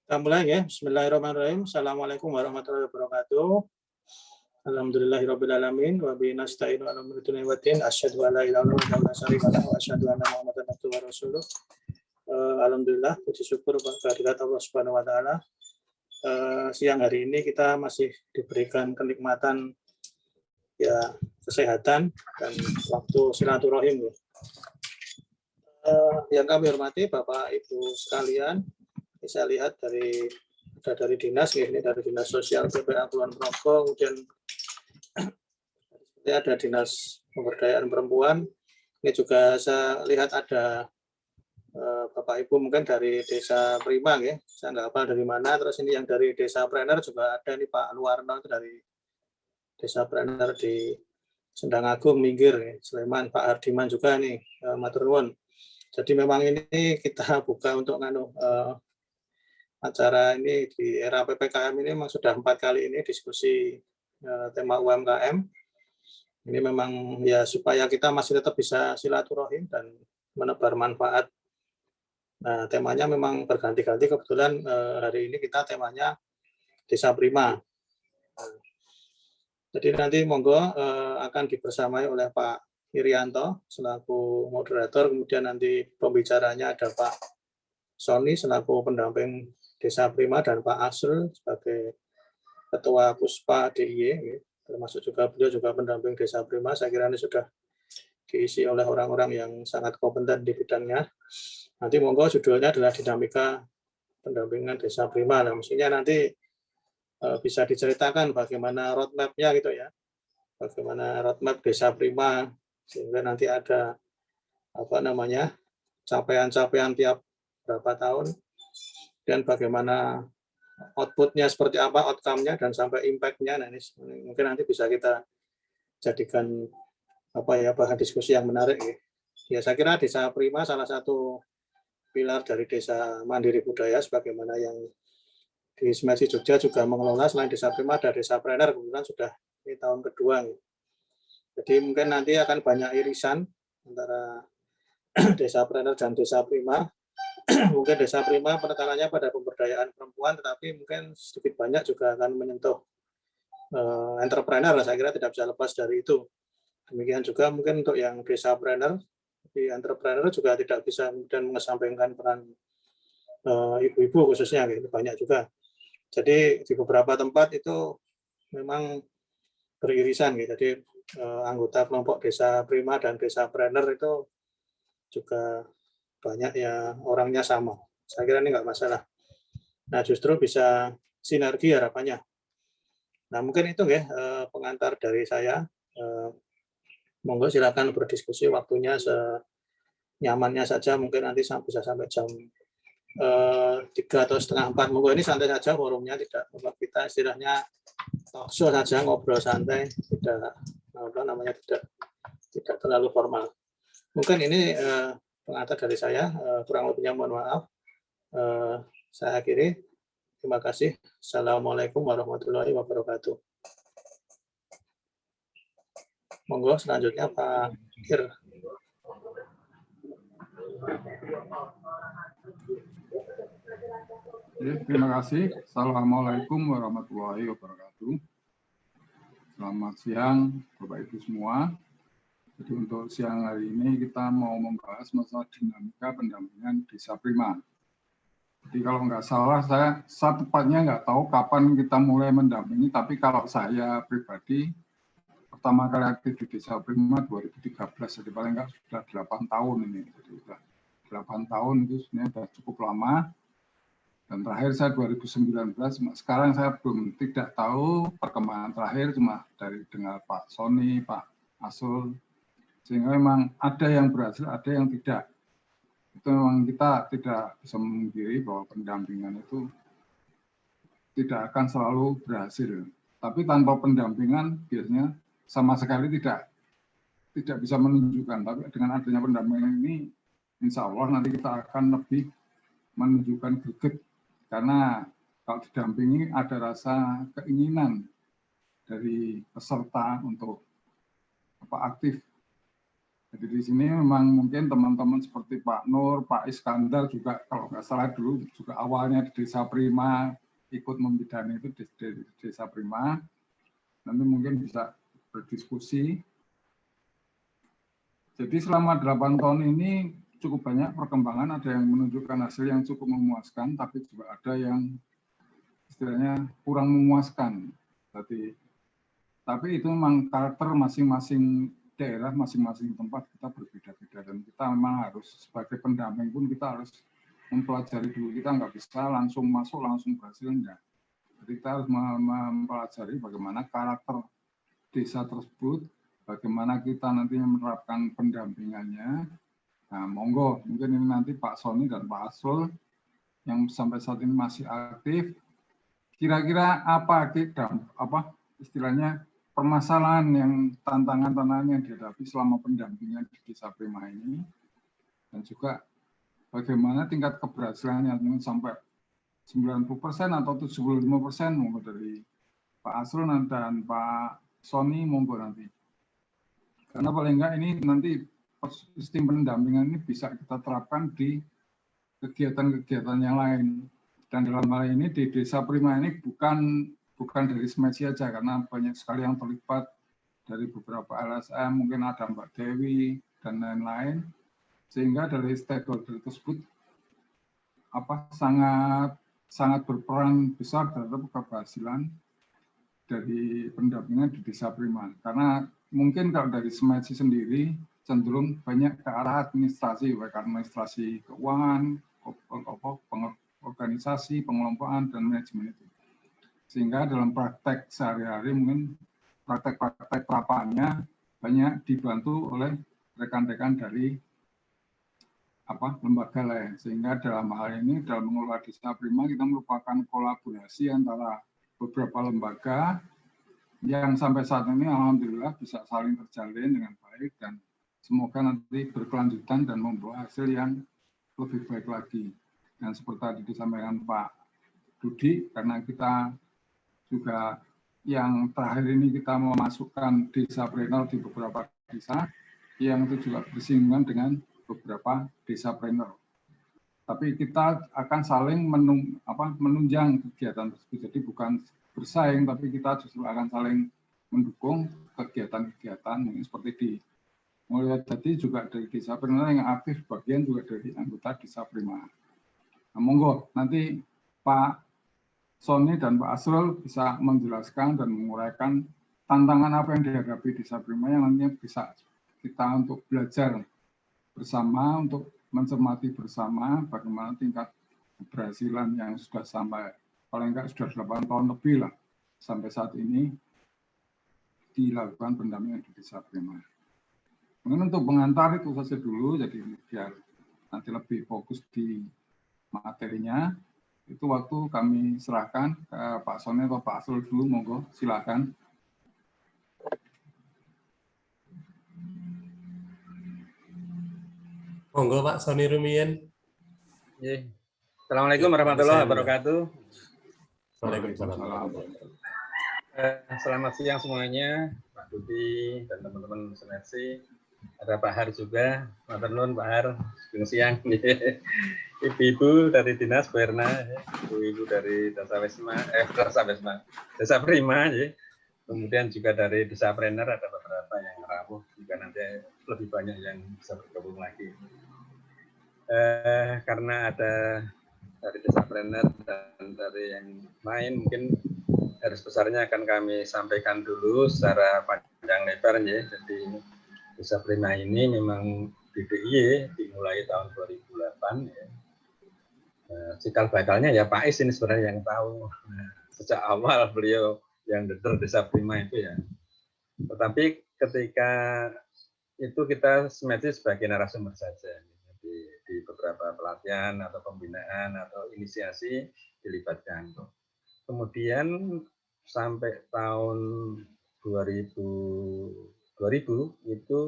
Kita mulai ya. Bismillahirrahmanirrahim. Assalamualaikum warahmatullahi wabarakatuh. Alhamdulillahirabbil alamin wa bihi nasta'inu ala umuri dunya waddin. Asyhadu an la ilaha illallah wa asyhadu anna Muhammadan abduhu wa rasuluh. Alhamdulillah, puji syukur kehadirat Allah Subhanahu wa taala. Siang hari ini kita masih diberikan kenikmatan ya kesehatan dan waktu silaturahim. Yang kami hormati Bapak Ibu sekalian, saya lihat dari dinas, ini dari dinas sosial PPA Kulon Progo, kemudian ada dinas pemberdayaan perempuan. Ini juga saya lihat ada Bapak Ibu mungkin dari desa Prima, ya. Saya nggak hafal dari mana. Terus ini yang dari desa Prener juga ada, ini Pak Luarno itu dari desa Prener di Sendang Agung, Minggir, ya. Sleman, Pak Hardiman juga nih, matur nuwun. Jadi memang ini kita buka untuk acara ini di era PPKM ini memang sudah 4 kali ini diskusi tema UMKM. Ini memang ya supaya kita masih tetap bisa silaturahim dan menebar manfaat. Nah, temanya memang berganti-ganti. Kebetulan hari ini kita temanya Desa Prima. Jadi nanti monggo akan dibersamai oleh Pak Irianto selaku moderator, kemudian nanti pembicaranya ada Pak Sony selaku pendamping Desa Prima dan Pak Asrul sebagai Ketua Puspa DIY, termasuk juga beliau juga pendamping Desa Prima. Saya kira ini sudah diisi oleh orang-orang yang sangat kompeten di bidangnya. Nanti monggo judulnya adalah dinamika pendampingan Desa Prima. Nah, mestinya nanti bisa diceritakan bagaimana roadmap-nya gitu ya, bagaimana roadmap Desa Prima, sehingga nanti ada capaian-capaian tiap berapa tahun, dan bagaimana output-nya seperti apa, outcome-nya, dan sampai impact-nya. Nah, ini mungkin nanti bisa kita jadikan bahan diskusi yang menarik. Ya, saya kira Desa Prima salah satu pilar dari desa mandiri budaya, sebagaimana yang di Semersi Jogja juga mengelola. Selain Desa Prima ada Desa Prener, kemudian sudah ini tahun kedua. Jadi mungkin nanti akan banyak irisan antara Desa Prener dan Desa Prima. Mungkin Desa Prima penekanannya pada pemberdayaan perempuan, tetapi mungkin sedikit banyak juga akan menyentuh entrepreneur. Saya kira tidak bisa lepas dari itu. Demikian juga mungkin untuk yang Desa Prener, di entrepreneur juga tidak bisa kemudian mengesampingkan peran ibu-ibu khususnya, gitu, banyak juga. Jadi di beberapa tempat itu memang beririsan, gitu. Jadi anggota kelompok Desa Prima dan Desa Prener itu juga banyak ya orangnya sama. Saya kira ini nggak masalah. Nah, justru bisa sinergi harapannya. Nah, mungkin itu ya pengantar dari saya. Monggo silakan berdiskusi, waktunya senyamannya saja, mungkin nanti bisa sampai jam 3 atau setengah 4. Monggo, ini santai saja forumnya, tidak kita istilahnya talk show saja, ngobrol santai, tidak tidak terlalu formal. Mungkin ini pengantar dari saya, kurang lebihnya mohon maaf. Saya akhiri. Terima kasih. Assalamualaikum warahmatullahi wabarakatuh. Monggo selanjutnya Pak Ir. Terima kasih. Assalamualaikum warahmatullahi wabarakatuh. Selamat siang Bapak Ibu semua. Jadi untuk siang hari ini kita mau membahas masalah dinamika pendampingan Desa Prima. Jadi kalau nggak salah saya tepatnya nggak tahu kapan kita mulai mendampingi, tapi kalau saya pribadi pertama kali aktif di Desa Prima 2013, jadi paling nggak sudah 8 tahun ini. Jadi sudah 8 tahun itu sebenarnya sudah cukup lama. Dan terakhir saya 2019, sekarang saya tidak tahu perkembangan terakhir, cuma dari dengar Pak Sony, Pak Asul, sehingga memang ada yang berhasil, ada yang tidak. Itu memang kita tidak bisa memungkiri bahwa pendampingan itu tidak akan selalu berhasil. Tapi tanpa pendampingan biasanya sama sekali tidak bisa menunjukkan. Tapi dengan adanya pendampingan ini, insya Allah nanti kita akan lebih menunjukkan greget. Karena kalau didampingi ada rasa keinginan dari peserta untuk aktif Jadi di sini memang mungkin teman-teman seperti Pak Nur, Pak Iskandar juga kalau nggak salah dulu juga awalnya di Desa Prima ikut membidani itu di Desa Prima. Nanti mungkin bisa berdiskusi. Jadi selama 8 tahun ini cukup banyak perkembangan, ada yang menunjukkan hasil yang cukup memuaskan, tapi juga ada yang istilahnya kurang memuaskan. Tapi itu memang karakter masing-masing daerah, masing-masing tempat kita berbeda-beda, dan kita memang harus sebagai pendamping pun kita harus mempelajari dulu. Kita nggak bisa langsung masuk langsung berhasil, enggak. Jadi kita harus mempelajari bagaimana karakter desa tersebut, bagaimana kita nantinya menerapkan pendampingannya. Nah, monggo mungkin ini nanti Pak Sony dan Pak Asrul yang sampai saat ini masih aktif, kira-kira apa istilahnya permasalahan yang tantangan-tantangan yang dihadapi selama pendampingan di Desa Prima ini, dan juga bagaimana tingkat keberhasilannya mungkin sampai 90% atau 75% monggo dari Pak Asrul dan Pak Sony, monggo nanti. Karena paling enggak ini nanti sistem pendampingan ini bisa kita terapkan di kegiatan-kegiatan yang lain. Dan dalam hal ini di Desa Prima ini bukan dari Smedsi aja, karena banyak sekali yang terlibat dari beberapa LSM, mungkin ada Mbak Dewi dan lain-lain, sehingga dari stakeholder tersebut sangat berperan besar terhadap keberhasilan dari pendampingan di Desa Prima. Karena mungkin kalau dari Smedsi sendiri cenderung banyak ke arah administrasi, baik administrasi keuangan, organisasi, pengelompokan, dan manajemen itu. Sehingga dalam praktek sehari-hari mungkin praktek-praktek lapangannya banyak dibantu oleh rekan-rekan dari lembaga lain. Sehingga dalam hal ini dalam mengelola Desa Prima kita merupakan kolaborasi antara beberapa lembaga yang sampai saat ini alhamdulillah bisa saling terjalin dengan baik, dan semoga nanti berkelanjutan dan membawa hasil yang lebih baik lagi. Dan seperti tadi disampaikan Pak Dudi, karena kita juga yang terakhir ini kita memasukkan desapreneur di beberapa desa yang itu juga bersinggungan dengan beberapa desapreneur. Tapi kita akan saling menunjang kegiatan tersebut. Jadi bukan bersaing, tapi kita justru akan saling mendukung kegiatan-kegiatan yang seperti di mulai tadi juga dari desapreneur yang aktif, bagian juga dari anggota Desa Prima. Nah, monggo nanti Pak Sony dan Pak Asrul bisa menjelaskan dan menguraikan tantangan apa yang dihadapi Desa Prima yang nantinya bisa kita untuk belajar bersama, untuk mencermati bersama bagaimana tingkat keberhasilan yang sudah sampai paling enggak sudah 8 tahun lebih lah sampai saat ini dilakukan pendampingan di Desa Prima. Mungkin untuk pengantar itu saja dulu, jadi biar nanti lebih fokus di materinya. Itu waktu kami serahkan ke Pak Sony atau Pak Asrul dulu, monggo silakan. Monggo Pak Sony Rumiyin. Assalamualaikum warahmatullahi wabarakatuh. Waalaikumsalam. Selamat siang semuanya, Pak Dudi dan teman-teman Smedsi. Ada Pak Har juga, Pak Nur, Pak Har, siang. Ibu-ibu dari Dinas Berna, ibu-ibu dari Desa Prima, ya. Kemudian juga dari Desapreneur ada beberapa yang rawuh, juga nanti lebih banyak yang bisa bergabung lagi. Karena ada dari Desapreneur dan dari yang lain, mungkin garis besarnya akan kami sampaikan dulu secara panjang lebar, ya. Jadi Desa Prima ini memang di DIY dimulai tahun 2008, ya. Cikal bakalnya ya Pak Is ini sebenarnya yang tahu. Sejak awal beliau yang deder Desa Prima itu, ya. Tetapi ketika itu kita Smedsi sebagai narasumber saja. Di beberapa pelatihan atau pembinaan atau inisiasi dilibatkan. Kemudian sampai tahun 2000 itu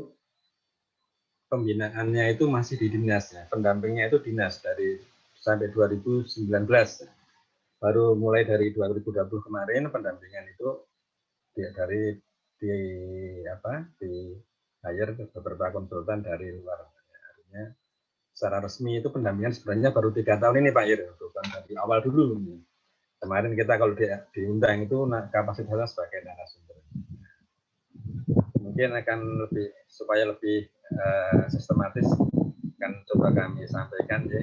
pembinaannya itu masih di dinas, ya. Pendampingnya itu dinas dari sampai 2019. Baru mulai dari 2020 kemarin pendampingan itu hire beberapa konsultan dari luar. Artinya secara resmi itu pendampingan sebenarnya baru 3 tahun ini Pak Ir, bukan dari awal dulu. Kemarin kita kalau diundang itu kapasitasnya sebagai narasumber. Mungkin akan lebih supaya lebih sistematis akan coba kami sampaikan ya.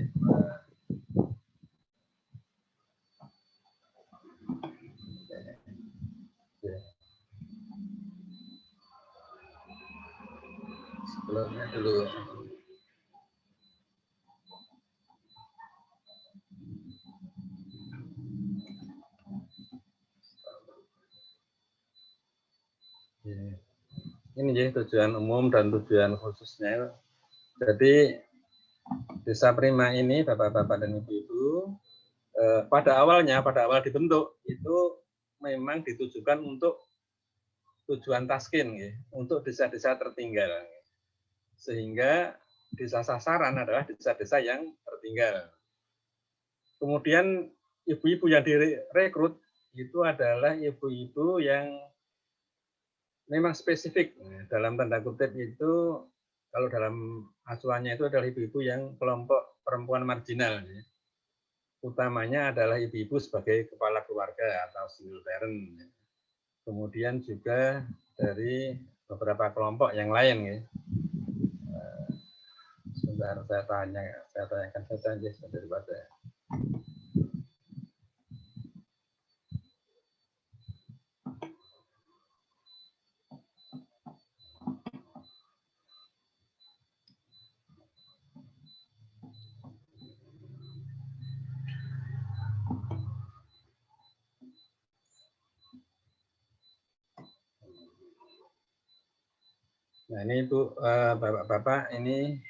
Sebelumnya dulu. Ini ya tujuan umum dan tujuan khususnya. Jadi Desa Prima ini Bapak-bapak dan Ibu-ibu pada awal dibentuk itu memang ditujukan untuk tujuan taskin ya, untuk desa-desa tertinggal. Sehingga desa sasaran adalah desa-desa yang tertinggal. Kemudian ibu-ibu yang direkrut itu adalah ibu-ibu yang memang spesifik. Dalam tanda kutip itu, kalau dalam acuannya itu adalah ibu-ibu yang kelompok perempuan marginal. Utamanya adalah ibu-ibu sebagai kepala keluarga atau single parent. Kemudian juga dari beberapa kelompok yang lain. Sebentar saya tanyakan saja daripada. Nah ini Bu, Bapak-bapak ini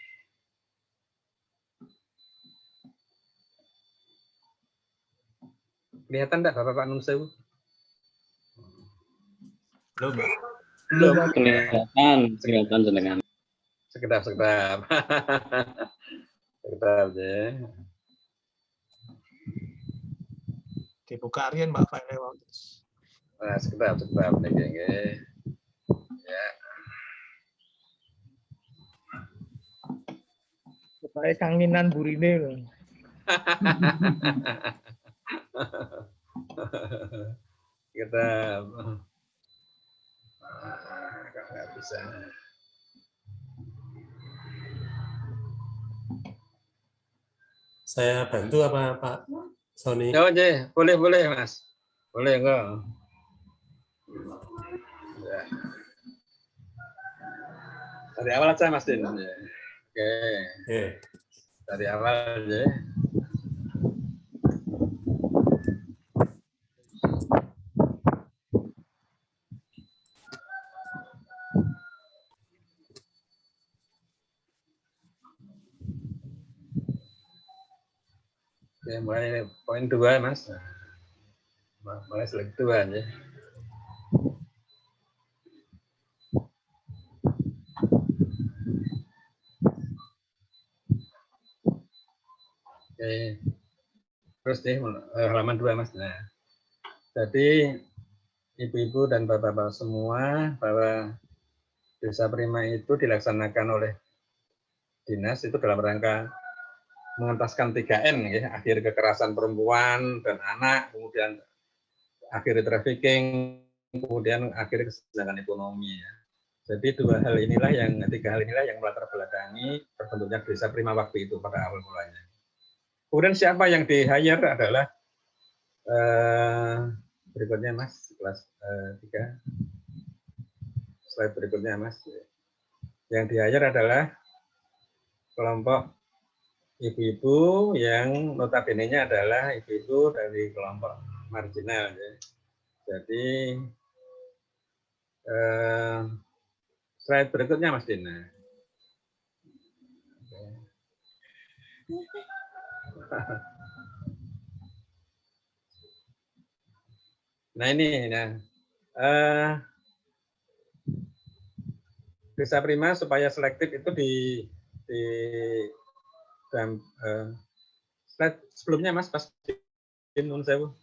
kelihatan enggak Bapak Nun Sewu? Belum, Pak. Belum kelihatan jenengan. Sekedap. Sekedap ya. Dibuka Aryan Pak file Nah, sekedap nggih. Ya. Supaya kangenan burine lho. Kita nggak bisa. Saya bantu apa Pak Sony? Oh, boleh Mas. Boleh enggak? Ya. Dari awal aja Mas Din. Oke. Dari awal aja. Oke, mulai poin 2 Mas. Mulai slide 2 aja. Oke. Terus deh halaman 2 Mas. Nah. Jadi ibu-ibu dan bapak-bapak semua bahwa Desa Prima itu dilaksanakan oleh dinas itu dalam rangka mengentaskan 3N ya, akhir kekerasan perempuan dan anak, kemudian akhir trafficking, kemudian akhir kesenjangan ekonomi ya. Jadi tiga hal inilah yang melatar belakangi terbentuknya Desa Prima waktu itu pada awal mulanya. Kemudian siapa yang di-hire adalah berikutnya Mas, kelas 3. Slide berikutnya Mas. Yang di-hire adalah kelompok ibu-ibu yang notabene-nya adalah ibu-ibu dari kelompok marginal. Ya. Jadi slide berikutnya Mas Dina. Nah ini, Desa Prima supaya selektif itu di dalam slide sebelumnya Mas, pas Nun Sewu.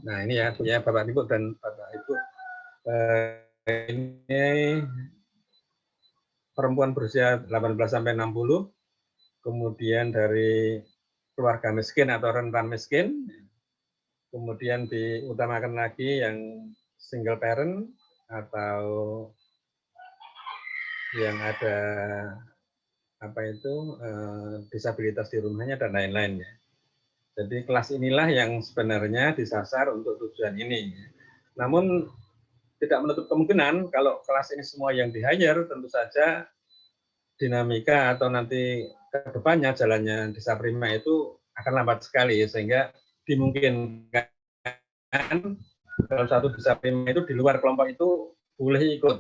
Nah ini ya punya Bapak Ibu dan Bapak Ibu Ini perempuan berusia 18 sampai 60, kemudian dari keluarga miskin atau rentan miskin, kemudian diutamakan lagi yang single parent atau yang ada disabilitas di rumahnya dan lain-lain ya. Jadi kelas inilah yang sebenarnya disasar untuk tujuan ini. Namun tidak menutup kemungkinan kalau kelas ini semua yang di-hire, tentu saja dinamika atau nanti ke depannya jalannya Desa Prima itu akan lambat sekali, sehingga dimungkinkan dalam satu Desa Prima itu di luar kelompok itu boleh ikut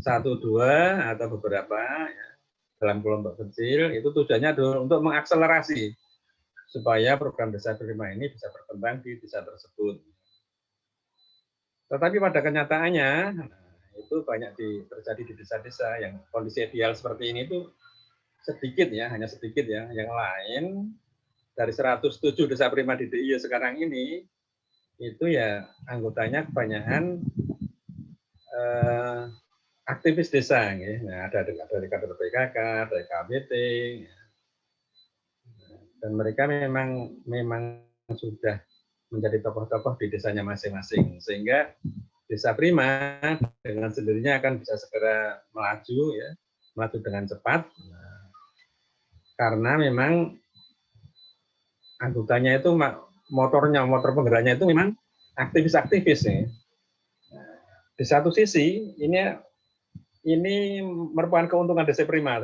1, 2 atau beberapa ya, dalam kelompok kecil. Itu tujuannya adalah untuk mengakselerasi supaya program Desa Prima ini bisa berkembang di desa tersebut. Tetapi pada kenyataannya itu banyak terjadi di desa-desa yang kondisi ideal seperti ini itu sedikit ya, hanya sedikit ya. Yang lain dari 107 Desa Prima di DIY sekarang ini itu ya anggotanya kebanyakan aktivis desa, ya. Nah, ada dari kader PKK, dari KBT, ya. Dan mereka memang sudah menjadi tokoh-tokoh di desanya masing-masing, sehingga Desa Prima dengan sendirinya akan bisa segera melaju ya, melaju dengan cepat, karena memang anggotanya itu motor penggeraknya itu memang aktivis-aktivis ya. Di satu sisi ini merupakan keuntungan Desa Prima,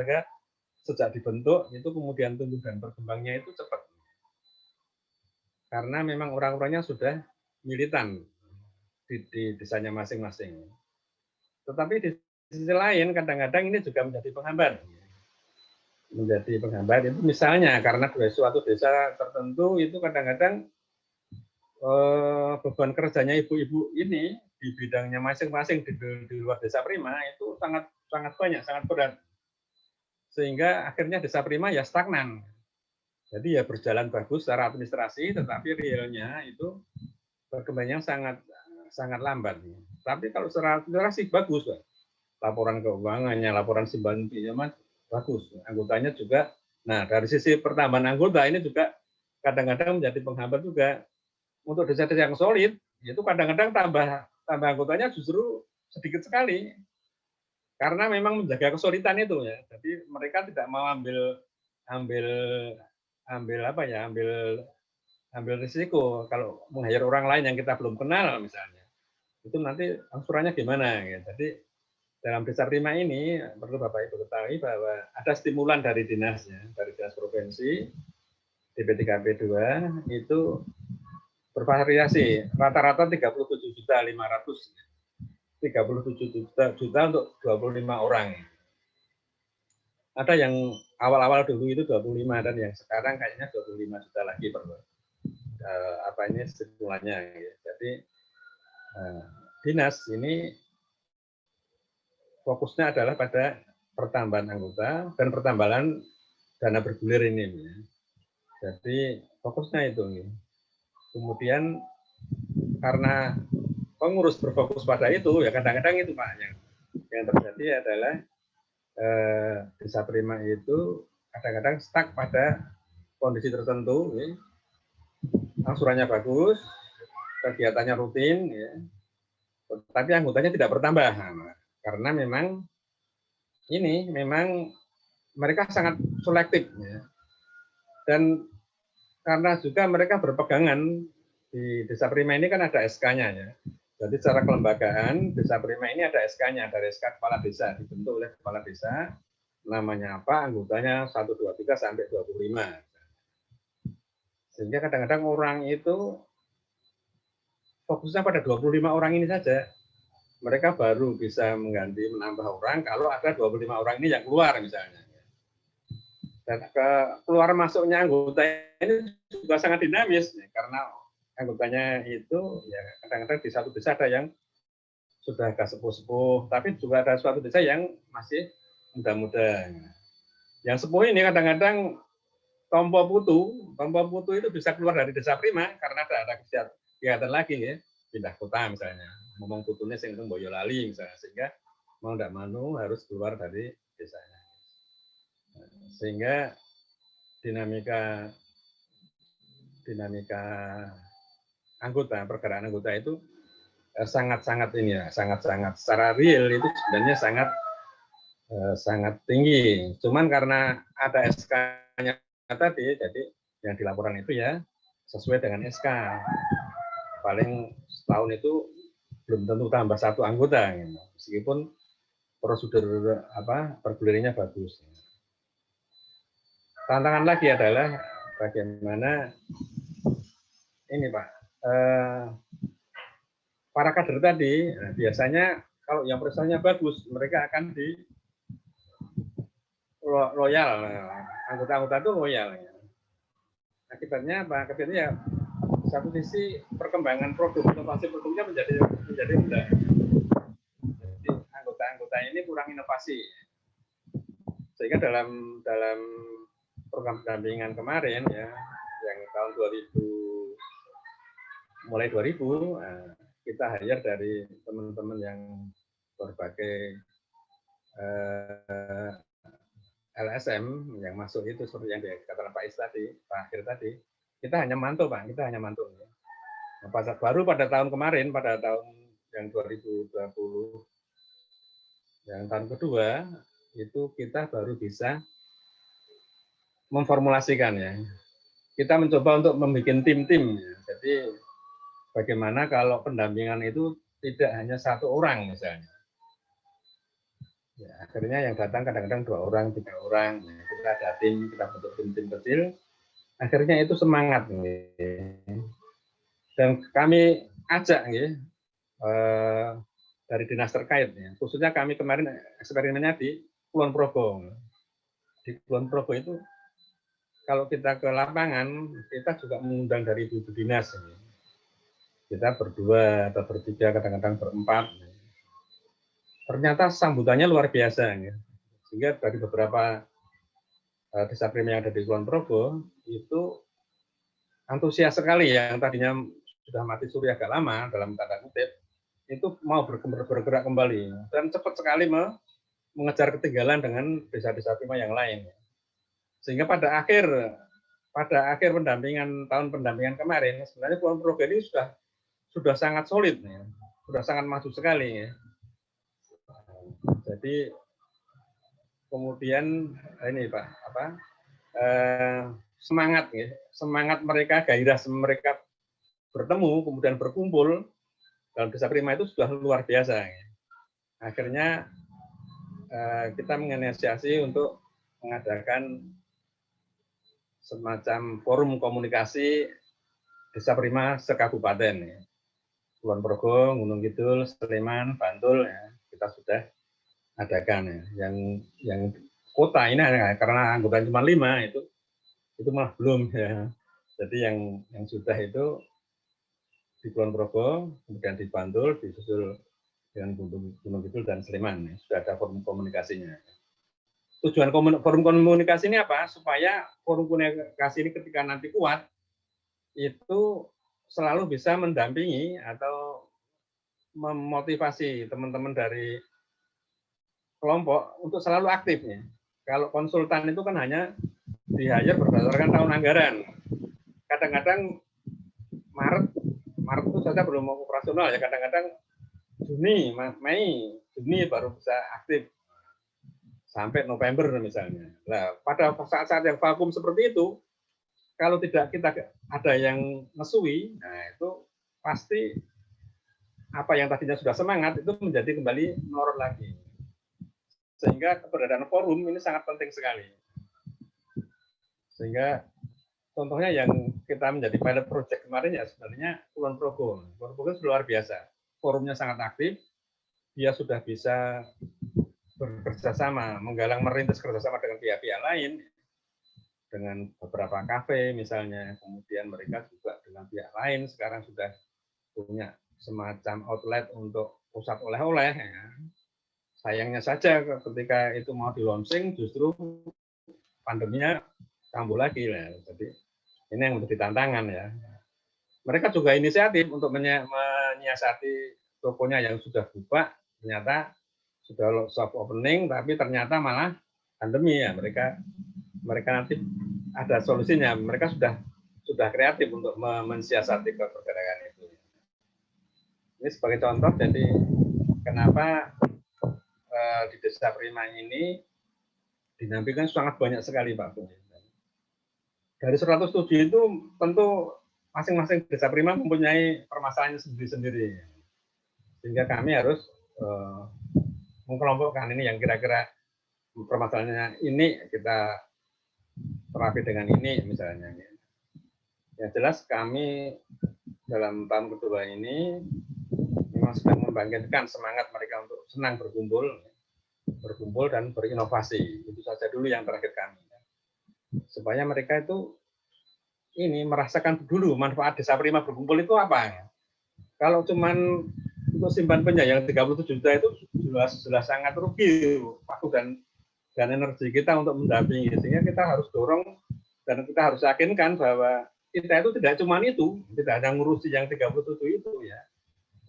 sejak dibentuk itu kemudian tumbuh dan berkembangnya itu cepat. Karena memang orang-orangnya sudah militan di desanya masing-masing. Tetapi di sisi lain kadang-kadang ini juga menjadi penghambat. Menjadi penghambat itu misalnya karena di suatu desa tertentu itu kadang-kadang beban kerjanya ibu-ibu ini di bidangnya masing-masing di luar Desa Prima itu sangat banyak, sangat berat. Sehingga akhirnya Desa Prima ya stagnan. Jadi ya berjalan bagus secara administrasi, tetapi realnya itu berkembangnya sangat lambat. Tapi kalau secara administrasi bagus, laporan keuangannya, laporan simpan pinjaman bagus. Anggotanya juga. Nah dari sisi pertambahan anggota ini juga kadang-kadang menjadi penghambat juga. Untuk desa-desa yang solid, itu kadang-kadang tambah anggotanya justru sedikit sekali. Karena memang menjaga kesulitan itu ya. Jadi mereka tidak mau ambil risiko kalau meng-hire orang lain yang kita belum kenal misalnya. Itu nanti angsurannya gimana ya. Jadi dalam Desa Prima ini perlu Bapak Ibu ketahui bahwa ada stimulan dari dinasnya, dari Dinas Provinsi DP3P 2 itu bervariasi, rata-rata 37.500, 37 juta untuk 25 orang. Ada yang awal-awal dulu itu 25 dan yang sekarang kayaknya 25 juta lagi per stimulannya. Ya. Jadi dinas ini fokusnya adalah pada pertambahan anggota dan pertambahan dana bergulir ini. Ya. Jadi fokusnya itu. Ya. Kemudian karena pengurus berfokus pada itu, ya kadang-kadang itu Pak yang terjadi adalah Desa Prima itu kadang-kadang stuck pada kondisi tertentu, ya. Angsurannya bagus, kegiatannya rutin, ya. Tapi anggotanya tidak bertambah, karena memang mereka sangat selektif, ya. Dan karena juga mereka berpegangan di Desa Prima ini kan ada SK-nya ya. Jadi secara kelembagaan Desa Prima ini ada SK-nya, dari SK Kepala Desa, dibentuk oleh Kepala Desa, namanya apa, anggotanya 1, 2, 3 sampai 25. Sehingga kadang-kadang orang itu fokusnya pada 25 orang ini saja. Mereka baru bisa menambah orang kalau ada 25 orang ini yang keluar misalnya. Dan keluar masuknya anggota ini juga sangat dinamis ya, karena anggotanya itu ya kadang-kadang di satu desa ada yang sudah agak sepuh-sepuh, tapi juga ada suatu desa yang masih muda-muda. Yang sepuh ini kadang-kadang tompo putu itu bisa keluar dari Desa Prima karena ada kegiatan lagi ya, pindah kota misalnya. ngomong putune sing teng Boyolali misalnya, sehingga mau tidak mau harus keluar dari desanya. Sehingga dinamika anggota, pergerakan anggota itu sangat-sangat ini ya, sangat-sangat secara real itu sebenarnya sangat tinggi. Cuman karena ada SK-nya tadi, jadi yang dilaporkan itu ya sesuai dengan SK. Paling setahun itu belum tentu tambah 1 anggota, gitu. Meskipun prosedur pergulirnya bagus. Tantangan lagi adalah bagaimana ini Pak, para kader tadi, nah biasanya kalau yang prestasinya bagus, mereka akan loyal, anggota-anggota itu loyal. Akibatnya apa? Akibatnya ya satu sisi perkembangan produk, inovasi produknya menjadi rendah. Jadi anggota-anggota ini kurang inovasi. Sehingga dalam program pendampingan kemarin ya, yang tahun 2000 kita hire dari teman-teman yang berbagai LSM yang masuk itu seperti yang dikatakan Pak Akhir tadi, kita hanya mantau Pak, Nah, baru pada tahun kemarin, pada tahun yang 2020, yang tahun kedua, itu kita baru bisa memformulasikan ya. Kita mencoba untuk membuat tim-tim. Ya. Jadi bagaimana kalau pendampingan itu tidak hanya 1 orang misalnya. Ya, akhirnya yang datang kadang-kadang 2 orang, 3 orang. Ya, kita ada tim, kita bentuk tim-tim kecil. Akhirnya itu semangat. Ya. Dan kami ajak ya, dari dinas terkait. Ya. Khususnya kami kemarin eksperimennya di Kulon Progo. Di Kulon Progo itu kalau kita ke lapangan, kita juga mengundang dari ibu dinas. Ya. Kita berdua atau bertiga, kadang-kadang berempat. Ternyata sambutannya luar biasa. Ya. Sehingga dari beberapa desa prima yang ada di Kulon Progo, itu antusias sekali yang tadinya sudah mati suri agak lama, dalam tanda kutip, itu mau bergerak kembali. Dan cepat sekali mengejar ketinggalan dengan desa-desa prima yang lain. Sehingga pada akhir tahun pendampingan kemarin, sebenarnya Kulon Progo ini sudah sangat solid, ya. Sudah sangat maju sekali. Ya. Jadi kemudian ini Pak, semangat, ya. Semangat mereka, gairah mereka bertemu, kemudian berkumpul dalam desa prima itu sudah luar biasa. Ya. Akhirnya kita menginisiasi untuk mengadakan semacam forum komunikasi desa prima sekabupaten. Ya. Kulon Progo, Gunung Kidul, Sleman, Bantul, ya, kita sudah adakan. Ya. Yang kota ini karena anggota cuma 5 itu malah belum. Ya. Jadi yang sudah itu di Kulon Progo, kemudian di Bantul, disusul dengan Gunung Kidul dan Sleman. Ya. Sudah ada forum komunikasinya. Tujuan forum komunikasi ini apa? Supaya forum komunikasi ini ketika nanti kuat, itu selalu bisa mendampingi atau memotivasi teman-teman dari kelompok untuk selalu aktif. Ya. Kalau konsultan itu kan hanya di-hire berdasarkan tahun anggaran. Kadang-kadang Maret itu saja belum operasional ya. Kadang-kadang Mei, Juni baru bisa aktif sampai November misalnya. Nah, pada saat-saat yang vakum seperti itu, kalau tidak kita ada yang ngesui, nah itu pasti apa yang tadinya sudah semangat itu menjadi kembali melorot lagi. Sehingga keberadaan forum ini sangat penting sekali. Sehingga contohnya yang kita menjadi pilot project kemarin ya sebenarnya Kulon Progo. Kulon Progo luar biasa. Forumnya sangat aktif. Dia sudah bisa bekerja sama, menggalang merintis kerjasama dengan pihak-pihak lain, dengan beberapa kafe misalnya. Kemudian mereka juga dengan pihak lain sekarang sudah punya semacam outlet untuk pusat oleh-oleh. Ya. Sayangnya saja ketika itu mau di launching justru pandeminya kambuh lagi. Ya. Jadi ini yang menjadi tantangan ya. Mereka juga inisiatif untuk menyiasati tokonya yang sudah buka ternyata sudah soft opening, tapi ternyata malah pandemi ya. Mereka nanti ada solusinya. Mereka sudah kreatif untuk mensiasati pergerakan itu. Ini sebagai contoh, jadi kenapa di Desa Prima ini dinampilkan sangat banyak sekali Pak Bung. Dari 107 itu tentu masing-masing Desa Prima mempunyai permasalahannya sendiri-sendiri. Sehingga kami harus mengkelompokkan ini yang kira-kira permasalahannya ini kita terapi dengan ini misalnya. Yang jelas kami dalam tahun kedua ini memang sedang membangkitkan semangat mereka untuk senang berkumpul dan berinovasi. Itu saja dulu yang terakhir kami. Supaya mereka itu ini merasakan dulu manfaat Desa Prima berkumpul itu apa. Kalau cuman untuk simpan penjaya yang 37 juta itu jelas sangat rugi waktu dan energi kita untuk mendampingi. Sehingga kita harus dorong dan kita harus yakinkan bahwa kita itu tidak cuma itu, tidak hanya ngurusi yang 37 itu ya.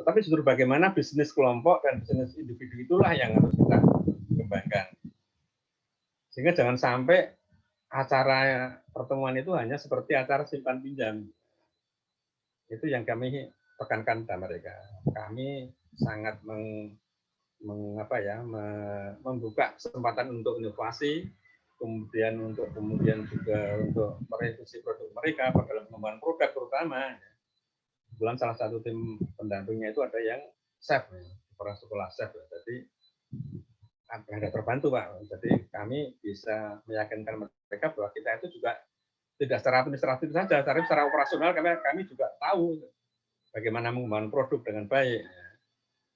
Tetapi justru bagaimana bisnis kelompok dan bisnis individu itulah yang harus kita kembangkan. Sehingga jangan sampai acara pertemuan itu hanya seperti acara simpan pinjam. Itu yang kami tekankan pada mereka. Kami sangat membuka kesempatan untuk inovasi, kemudian juga untuk merevisi produk mereka dalam pengembangan produk terutama. Kebetulan salah satu tim pendampingnya itu ada yang chef, kepala sekolah chef. Jadi agak terbantu Pak. Jadi kami bisa meyakinkan mereka bahwa kita itu juga tidak secara administratif saja, tapi secara operasional karena kami juga tahu bagaimana mengembangkan produk dengan baik.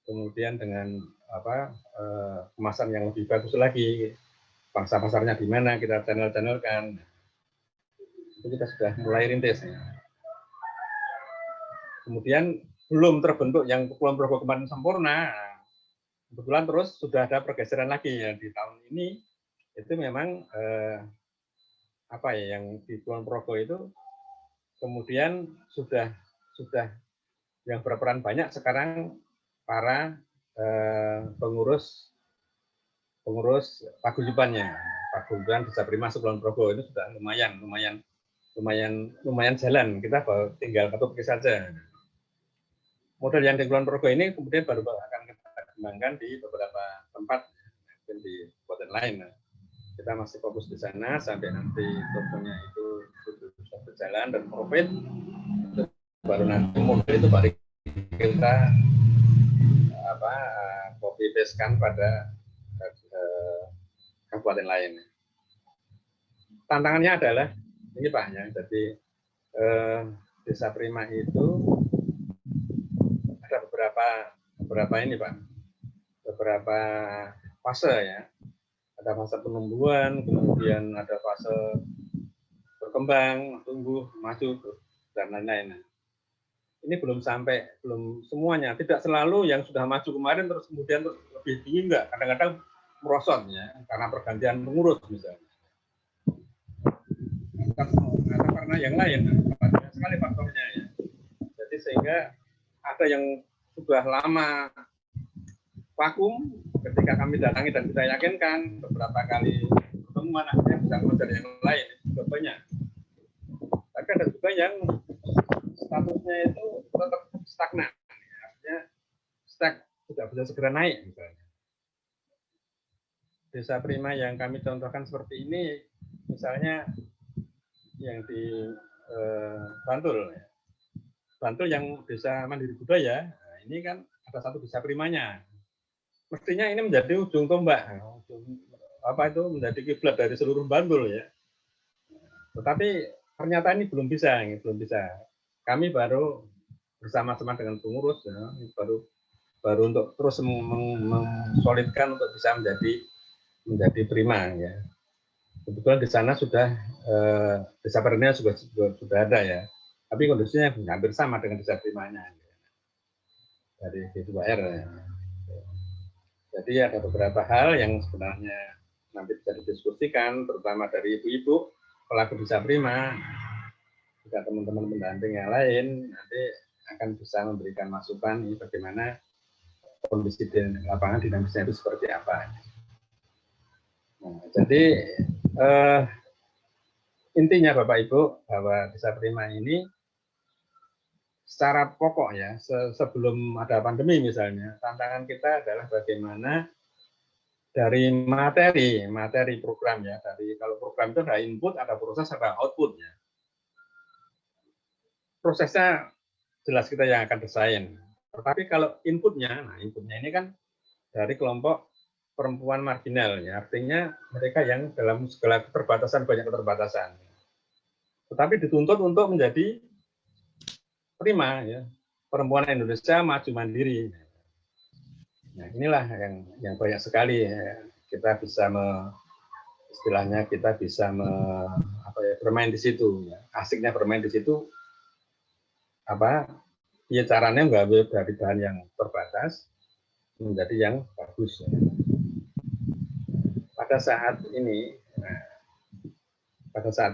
Kemudian dengan kemasan yang lebih bagus lagi, pangsa pasarnya di mana kita channel-channelkan. Itu kita sudah mulai rintis. Kemudian belum terbentuk yang Kulon Progo kemarin sempurna. Kebetulan terus sudah ada pergeseran lagi ya di tahun ini. Itu memang yang di Kulon Progo itu kemudian sudah yang berperan banyak sekarang para pengurus paguyubannya. Paguyuban Desa Prima Kulon Progo itu sudah lumayan jalan. Kita baru tinggal ketuk saja. Model yang di Kulon Progo ini kemudian baru akan kita kembangkan di beberapa tempat, mungkin di kabupaten lain. Kita masih fokus di sana sampai nanti tokonya itu sudah berjalan dan profit. Baru nanti model itu baru kita copy paste-kan pada kabupaten lain. Tantangannya adalah ini Pak ya, jadi Desa Prima itu ada beberapa fase ya. Ada fase penumbuhan, kemudian ada fase berkembang, tumbuh, maju dan lain-lain. Ini belum semuanya. Tidak selalu yang sudah maju kemarin terus kemudian lebih tinggi enggak. Kadang-kadang merosot ya karena pergantian pengurus misalnya. Karena yang lain banyak sekali faktornya ya. Jadi sehingga ada yang sudah lama vakum, ketika kami datangi dan kita yakinkan beberapa kali pertemuan akhirnya bisa menjadi yang lain juga banyak. Tapi ada juga yang statusnya itu tetap stagnan, artinya tidak bisa segera naik misalnya. Desa Prima yang kami contohkan seperti ini, misalnya yang di Bantul, Bantul yang Desa Mandiri Budaya, nah ini kan ada satu Desa Primanya. Mestinya ini menjadi ujung tombak, menjadi kiblat dari seluruh Bantul ya. Tetapi ternyata ini belum bisa. Kami baru bersama-sama dengan pengurus, ya, baru untuk terus mengsolidkan untuk bisa menjadi prima ya. Kebetulan di sana sudah Desa Pernia sudah ada ya, tapi kondisinya hampir sama dengan Desa Primanya dari D2R. Ya. Jadi ada beberapa hal yang sebenarnya nanti bisa didiskusikan, terutama dari ibu-ibu pelaku Desa Prima, juga teman-teman pendamping yang lain nanti akan bisa memberikan masukan ini bagaimana kondisi di lapangan dinamisnya itu seperti apa. Nah, jadi intinya Bapak Ibu bahwa Desa Prima ini secara pokok ya, sebelum ada pandemi misalnya, tantangan kita adalah bagaimana dari materi program ya, dari kalau program itu ada input, ada proses, ada output ya. Prosesnya jelas kita yang akan desain. Tetapi kalau inputnya, nah inputnya ini kan dari kelompok perempuan marginal ya, artinya mereka yang dalam segala keterbatasan, banyak keterbatasan. Tetapi dituntut untuk menjadi prima ya, perempuan Indonesia maju mandiri. Nah, inilah yang banyak sekali ya, kita bisa istilahnya kita bisa bermain di situ ya. Asiknya bermain di situ ya caranya nggak dari bahan yang terbatas menjadi yang bagus ya. Pada saat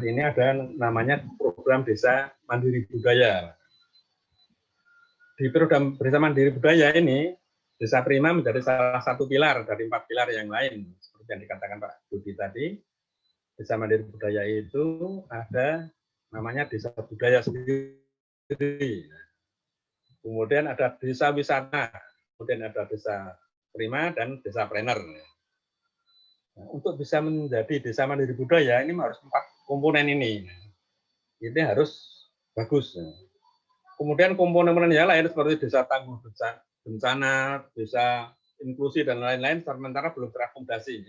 ini ada namanya program Desa Mandiri Budaya. Di program Desa Mandiri Budaya ini, Desa Prima menjadi salah satu pilar dari 4 pilar yang lain. Seperti yang dikatakan Pak Budi tadi, Desa Mandiri Budaya itu ada namanya Desa Budaya sendiri. Kemudian ada Desa Wisata, kemudian ada Desa Prima, dan Desa Planner. Nah, untuk bisa menjadi Desa Mandiri Budaya, ini harus 4 komponen ini. Ini harus bagus. Kemudian komponen yang lain seperti desa tangguh bencana, desa inklusi dan lain-lain sementara belum terakomodasi.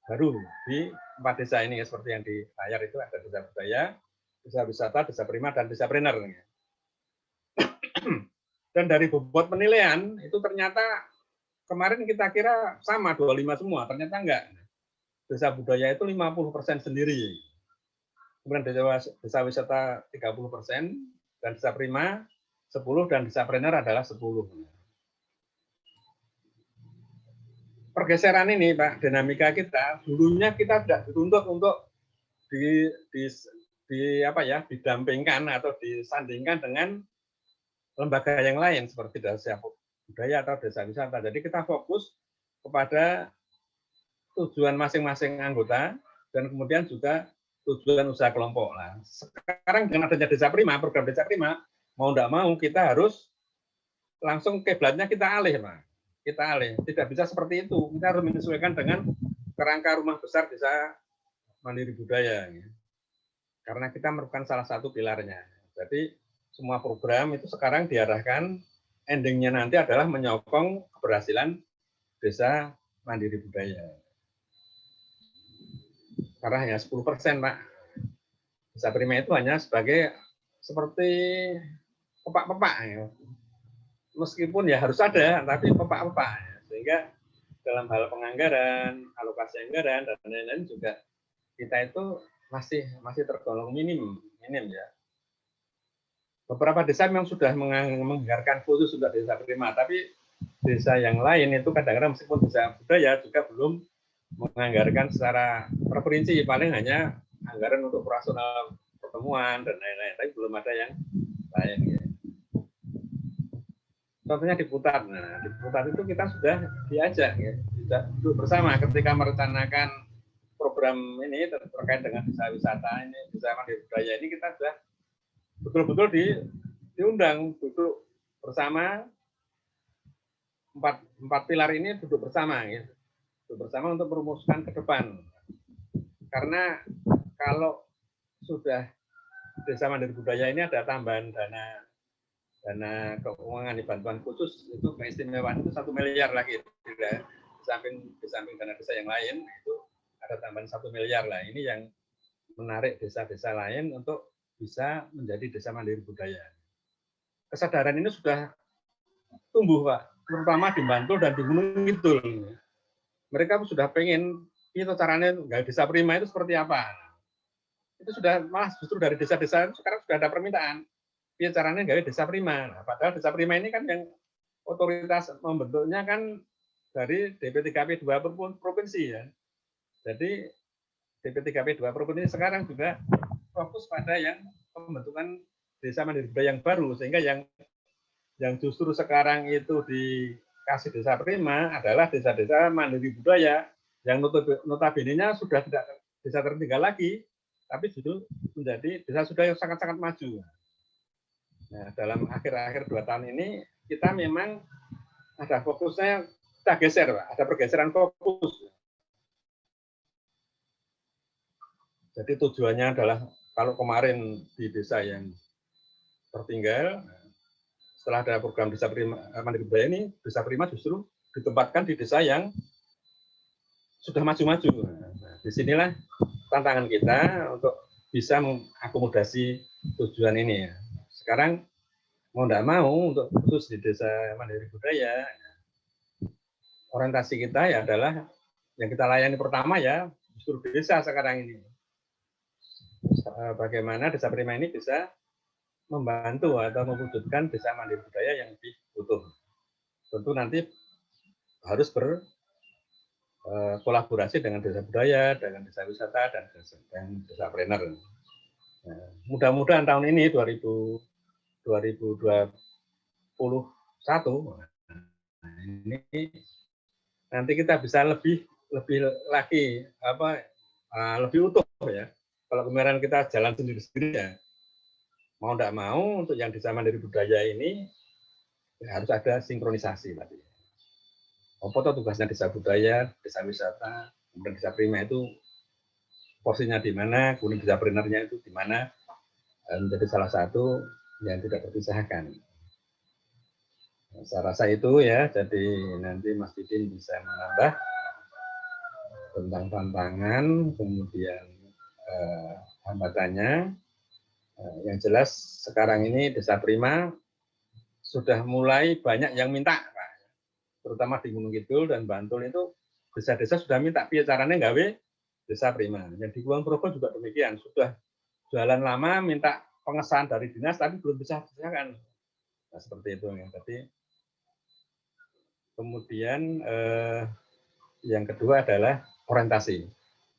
Baru di 4 desa ini seperti yang di layar itu ada Desa Budaya, Desa Wisata, Desa Prima, dan Desa Planner. Dan dari bobot penilaian itu ternyata kemarin kita kira sama 25 semua, ternyata enggak. Desa Budaya itu 50% sendiri. Kemudian Desa Wisata 30%, dan Desa Prima 10, dan Desa Planner adalah 10. Pergeseran ini, Pak, dinamika kita, dulunya kita tidak dituntut untuk didampingkan atau disandingkan dengan lembaga yang lain seperti Desa Budaya atau Desa Wisata. Jadi kita fokus kepada tujuan masing-masing anggota dan kemudian juga tujuan usaha kelompok. Nah, sekarang dengan adanya Desa Prima, program Desa Prima, mau tidak mau kita harus langsung kiblatnya kita alih, Pak. Kita alih. Tidak bisa seperti itu. Kita harus menyesuaikan dengan kerangka rumah besar Desa Mandiri Budaya. Karena kita merupakan salah satu pilarnya. Jadi semua program itu sekarang diarahkan, endingnya nanti adalah menyokong keberhasilan Desa Mandiri Budaya. Karena hanya 10%, Pak. Desa Prima itu hanya sebagai seperti pepak-pepak. Ya. Meskipun ya harus ada, tapi pepak-pepak. Ya. Sehingga dalam hal penganggaran, alokasi anggaran, dan lain-lain juga kita itu masih tergolong minim ya. Beberapa desa memang sudah menganggarkan khusus untuk Desa Prima, tapi desa yang lain itu kadang-kadang meskipun Desa Budaya juga belum menganggarkan secara provinsi, paling hanya anggaran untuk operasional pertemuan dan lain-lain, tapi belum ada yang lain. Ya. Contohnya di Putat. Nah, di Putat itu kita sudah diajak, ya, duduk bersama ketika merencanakan program ini terkait dengan desa wisata ini, Desa Mandiri Budaya ini, kita sudah betul-betul diundang duduk bersama, empat pilar ini duduk bersama, ya. Duduk bersama untuk merumuskan ke depan. Karena kalau sudah Desa Mandiri Budaya ini ada tambahan dana keuangan di bantuan khusus, itu keistimewaan itu 1 miliar lagi. Tidak, di samping dana desa yang lain itu ada tambahan 1 miliar lah. Ini yang menarik desa-desa lain untuk bisa menjadi Desa Mandiri Budaya. Kesadaran ini sudah tumbuh, Pak, terutama di Bantul dan di Gunung Kidul. Mereka sudah pengen itu caranya nggak Desa Prima itu seperti apa. Itu sudah malah justru dari desa-desa sekarang sudah ada permintaan. Dia caranya nggak Desa Prima. Nah, padahal Desa Prima ini kan yang otoritas membentuknya kan dari DP3P 2 provinsi ya. Jadi DP3P 2 provinsi sekarang juga fokus pada yang pembentukan Desa Mandiri Budaya yang baru, sehingga yang justru sekarang itu kasih desa prima adalah desa-desa mandiri budaya yang notabene-nya sudah tidak desa tertinggal lagi, tapi justru menjadi desa sudah yang sangat-sangat maju. Nah, dalam akhir-akhir 2 tahun ini kita memang ada fokusnya, kita geser, Pak. Ada pergeseran fokus. Jadi tujuannya adalah kalau kemarin di desa yang tertinggal, setelah ada program desa prima mandiri budaya ini, desa prima justru ditempatkan di desa yang sudah maju-maju. Nah, disinilah tantangan kita untuk bisa mengakomodasi tujuan ini. Sekarang mau tidak mau untuk khusus di desa mandiri budaya, orientasi kita ya adalah yang kita layani pertama ya justru desa sekarang ini. Bagaimana desa prima ini bisa membantu atau mewujudkan desa mandiri budaya yang lebih utuh. Tentu nanti harus berkolaborasi dengan desa budaya, dengan desa wisata, dan desa planner. Nah, mudah-mudahan tahun ini 2021 ini nanti kita bisa lebih lagi lebih utuh ya. Kalau kemarin kita jalan sendiri-sendiri ya, mau tidak mau untuk yang desa mandiri budaya ini ya harus ada sinkronisasi tadi. Apa tugasnya desa budaya, desa wisata, kemudian desa prima itu porsinya di mana, kemudian desa plannernya itu di mana, menjadi salah satu yang tidak terpisahkan. Nah, saya rasa itu ya, jadi nanti Mas Didin bisa menambah tentang tantangan, kemudian hambatannya. Yang jelas sekarang ini desa prima sudah mulai banyak yang minta, Pak. Terutama di Gunung Kidul dan Bantul itu desa-desa sudah minta piye caranya gawe desa prima. Yang di Kulon Progo juga demikian, sudah jualan lama minta pengesahan dari dinas tapi belum bisa disahkan. Nah, seperti itu yang tadi. Kemudian yang kedua adalah orientasi.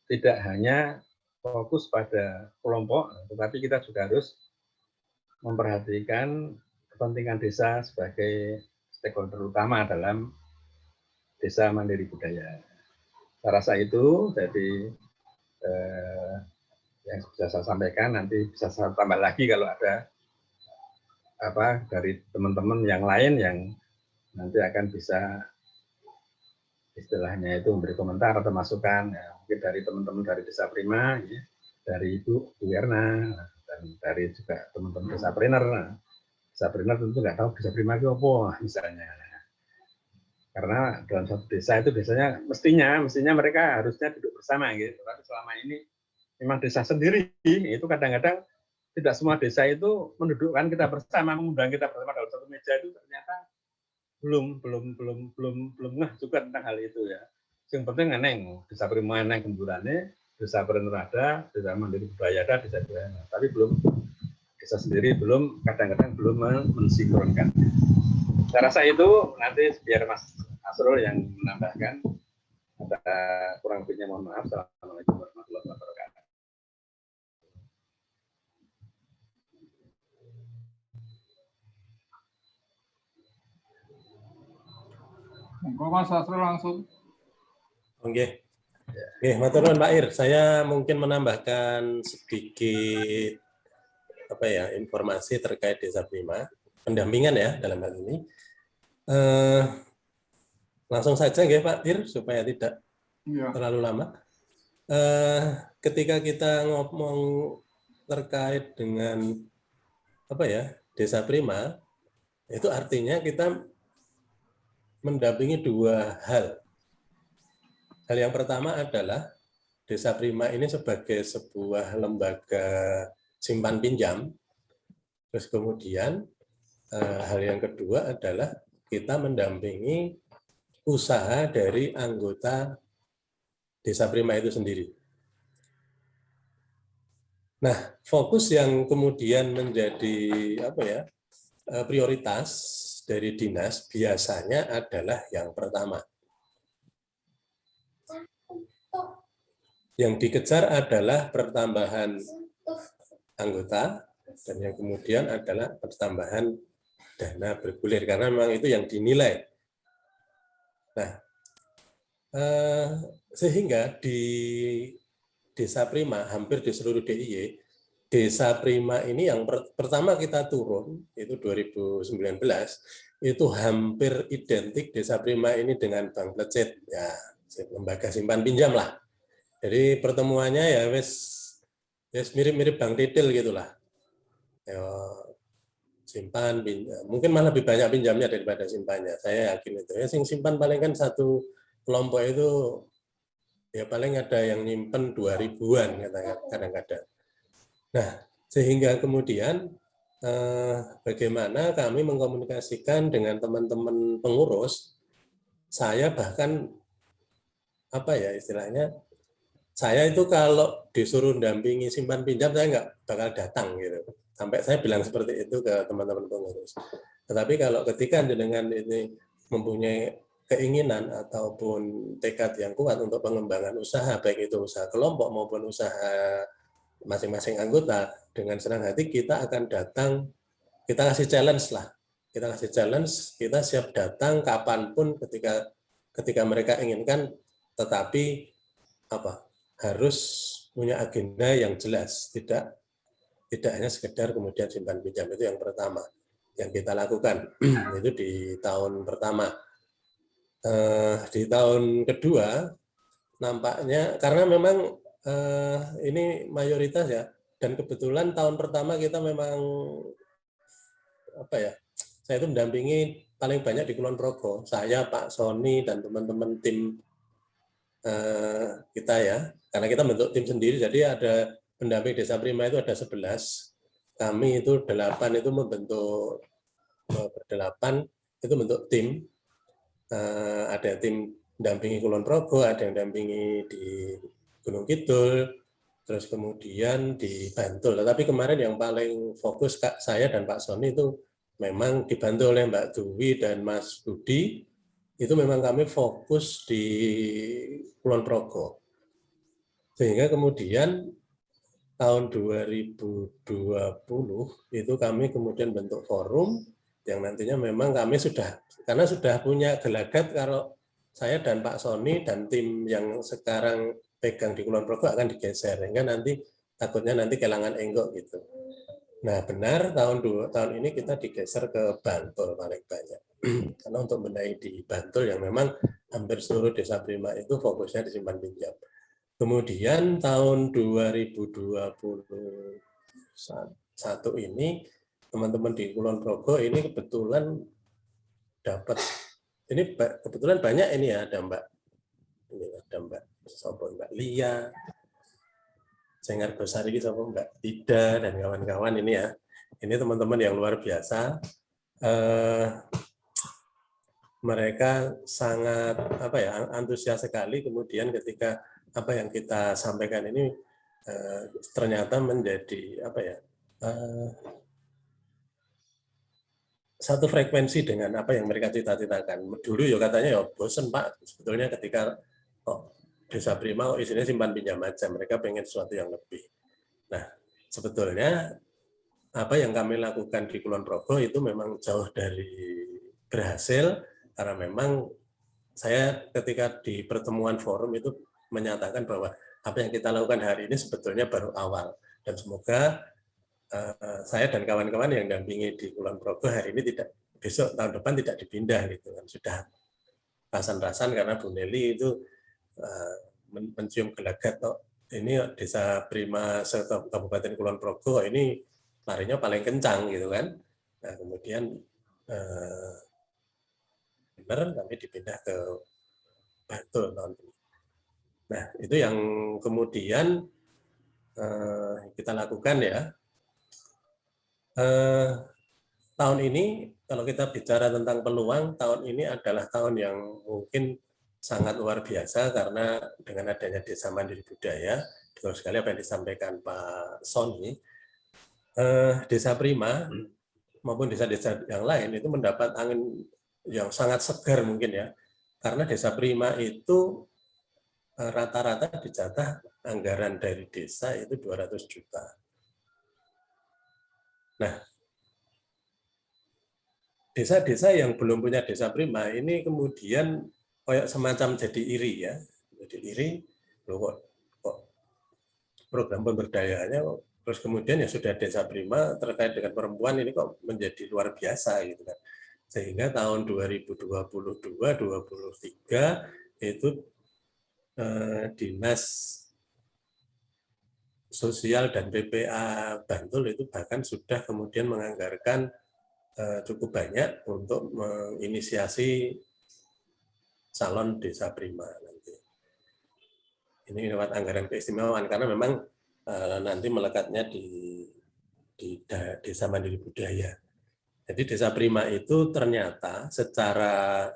Tidak hanya fokus pada kelompok, tetapi kita juga harus memperhatikan kepentingan desa sebagai stakeholder utama dalam desa mandiri budaya. Saya rasa itu, jadi yang sudah saya sampaikan, nanti bisa saya tambah lagi kalau ada dari teman-teman yang lain yang nanti akan bisa istilahnya itu memberi komentar atau masukan, ya, mungkin dari teman-teman dari desa prima, ya, dari Ibu Werna, dan dari juga teman-teman desa planner. Desa planner tentu nggak tahu desa prima itu apa misalnya. Karena dalam satu desa itu biasanya mestinya mereka harusnya duduk bersama gitu. Tapi selama ini memang desa sendiri itu kadang-kadang tidak semua desa itu mendudukkan kita bersama, mengundang kita bersama dalam satu meja itu ternyata belum ngeh juga tentang hal itu ya. Yang penting eneng desa prima eneng gembulane, desa planner ada, desa mandiri budaya ada, desa budaya. Tapi belum desa sendiri kadang-kadang belum mensinkronkan. Saya rasa itu nanti biar Mas Asrul yang menambahkan. Ada kurang lebihnya mohon maaf. Assalamualaikum warahmatullahi wabarakatuh. Monggo Mas Asrul langsung. Oke. Oke, matur nuwun Pak Ir. Saya mungkin menambahkan sedikit informasi terkait desa prima, pendampingan ya dalam hal ini. Langsung saja nggih Pak Ir supaya tidak terlalu lama. Ketika kita ngomong terkait dengan desa prima, itu artinya kita mendampingi dua hal. Hal yang pertama adalah desa prima ini sebagai sebuah lembaga simpan pinjam. Terus kemudian hal yang kedua adalah kita mendampingi usaha dari anggota desa prima itu sendiri. Nah, fokus yang kemudian menjadi prioritas dari dinas biasanya adalah yang pertama. Yang dikejar adalah pertambahan anggota dan yang kemudian adalah pertambahan dana bergulir karena memang itu yang dinilai Nah, sehingga di Desa Prima, hampir di seluruh DIY, Desa Prima ini yang pertama kita turun, itu 2019, itu hampir identik Desa Prima ini dengan Bank Plecet, ya, lembaga simpan pinjam lah. Jadi pertemuannya ya wes mirip-mirip Bank Titil gitulah. Ya, simpan, pinjam. Mungkin malah lebih banyak pinjamnya daripada simpannya. Saya yakin itu. Ya, sing simpan paling kan satu kelompok itu ya paling ada yang nyimpen 2000-an kadang-kadang. Nah, sehingga kemudian bagaimana kami mengkomunikasikan dengan teman-teman pengurus, saya bahkan apa ya istilahnya, saya itu kalau disuruh dampingi simpan pinjam saya nggak bakal datang gitu. Sampai saya bilang seperti itu ke teman-teman pengurus. Tetapi kalau ketika jenengan ini mempunyai keinginan ataupun tekad yang kuat untuk pengembangan usaha, baik itu usaha kelompok maupun usaha masing-masing anggota, dengan senang hati kita akan datang, kita kasih challenge lah. Kita kasih challenge, kita siap datang kapanpun ketika mereka inginkan, tetapi harus punya agenda yang jelas, tidak hanya sekedar kemudian simpan pinjam. Itu yang pertama yang kita lakukan. Itu di tahun pertama. Di tahun kedua nampaknya karena memang ini mayoritas ya, dan kebetulan tahun pertama kita memang saya itu mendampingi paling banyak di Kulon Progo, saya, Pak Sony, dan teman-teman tim kita ya, karena kita bentuk tim sendiri, jadi ada pendamping Desa Prima itu ada 11, kami itu 8 itu membentuk berdelapan itu bentuk tim, ada tim mendampingi Kulon Progo, ada yang mendampingi di Gunung Kidul, terus kemudian di Bantul. Tetapi kemarin yang paling fokus saya dan Pak Sony itu memang dibantu oleh Mbak Dewi dan Mas Budi, itu memang kami fokus di Kulon Progo. Sehingga kemudian tahun 2020 itu kami kemudian bentuk forum yang nantinya memang kami karena sudah punya gelagat kalau saya dan Pak Sony dan tim yang sekarang pegang di Kulon Progo akan digeser, sehingga nanti takutnya nanti kehilangan enggok gitu. Nah benar tahun ini kita digeser ke Bantul paling banyak. Karena untuk benahi di Bantul yang memang hampir seluruh Desa Prima itu fokusnya disimpan pinjam. Kemudian tahun 2021 ini teman-teman di Kulon Progo ini kebetulan dapat, ini kebetulan banyak ini ya, ada Mbak Mbak Lia, Cengar Besar ini sama Mbak Ida dan kawan-kawan ini ya. Ini teman-teman yang luar biasa. Mereka sangat antusias sekali. Kemudian ketika apa yang kita sampaikan ini ternyata menjadi satu frekuensi dengan apa yang mereka cita-citakan. Dulu ya katanya ya bosen Pak, sebetulnya ketika Desa Prima isinya simpan pinjam aja, mereka pengen sesuatu yang lebih. Nah, sebetulnya apa yang kami lakukan di Kulon Progo itu memang jauh dari berhasil, karena memang saya ketika di pertemuan forum itu menyatakan bahwa apa yang kita lakukan hari ini sebetulnya baru awal, dan semoga saya dan kawan-kawan yang dampingi di Kulon Progo hari ini besok tahun depan tidak dipindah gitu kan, sudah rasan-rasan karena Bu Nelly itu mencium gelagat ini Desa Prima Kabupaten Kulon Progo ini larinya paling kencang gitu kan. Nah kemudian benar kami dipindah ke Bantul tahun ini. Nah itu yang kemudian kita lakukan ya. Tahun ini kalau kita bicara tentang peluang, tahun ini adalah tahun yang mungkin sangat luar biasa karena dengan adanya Desa Mandiri Budaya, betul sekali apa yang disampaikan Pak Sony, Desa Prima maupun desa-desa yang lain itu mendapat angin yang sangat segar mungkin ya, karena Desa Prima itu rata-rata dijatah anggaran dari desa itu 200 juta. Nah, desa-desa yang belum punya Desa Prima ini kemudian kayak semacam jadi iri ya. Jadi iri, loh kok program pemberdayaannya terus kemudian ya sudah Desa Prima terkait dengan perempuan ini kok menjadi luar biasa gitu kan. Sehingga tahun 2022-2023 itu Dinas Sosial dan PPA Bantul itu bahkan sudah kemudian menganggarkan cukup banyak untuk menginisiasi calon Desa Prima nanti. Ini lewat anggaran keistimewaan karena memang nanti melekatnya di Desa Mandiri Budaya. Jadi Desa Prima itu ternyata secara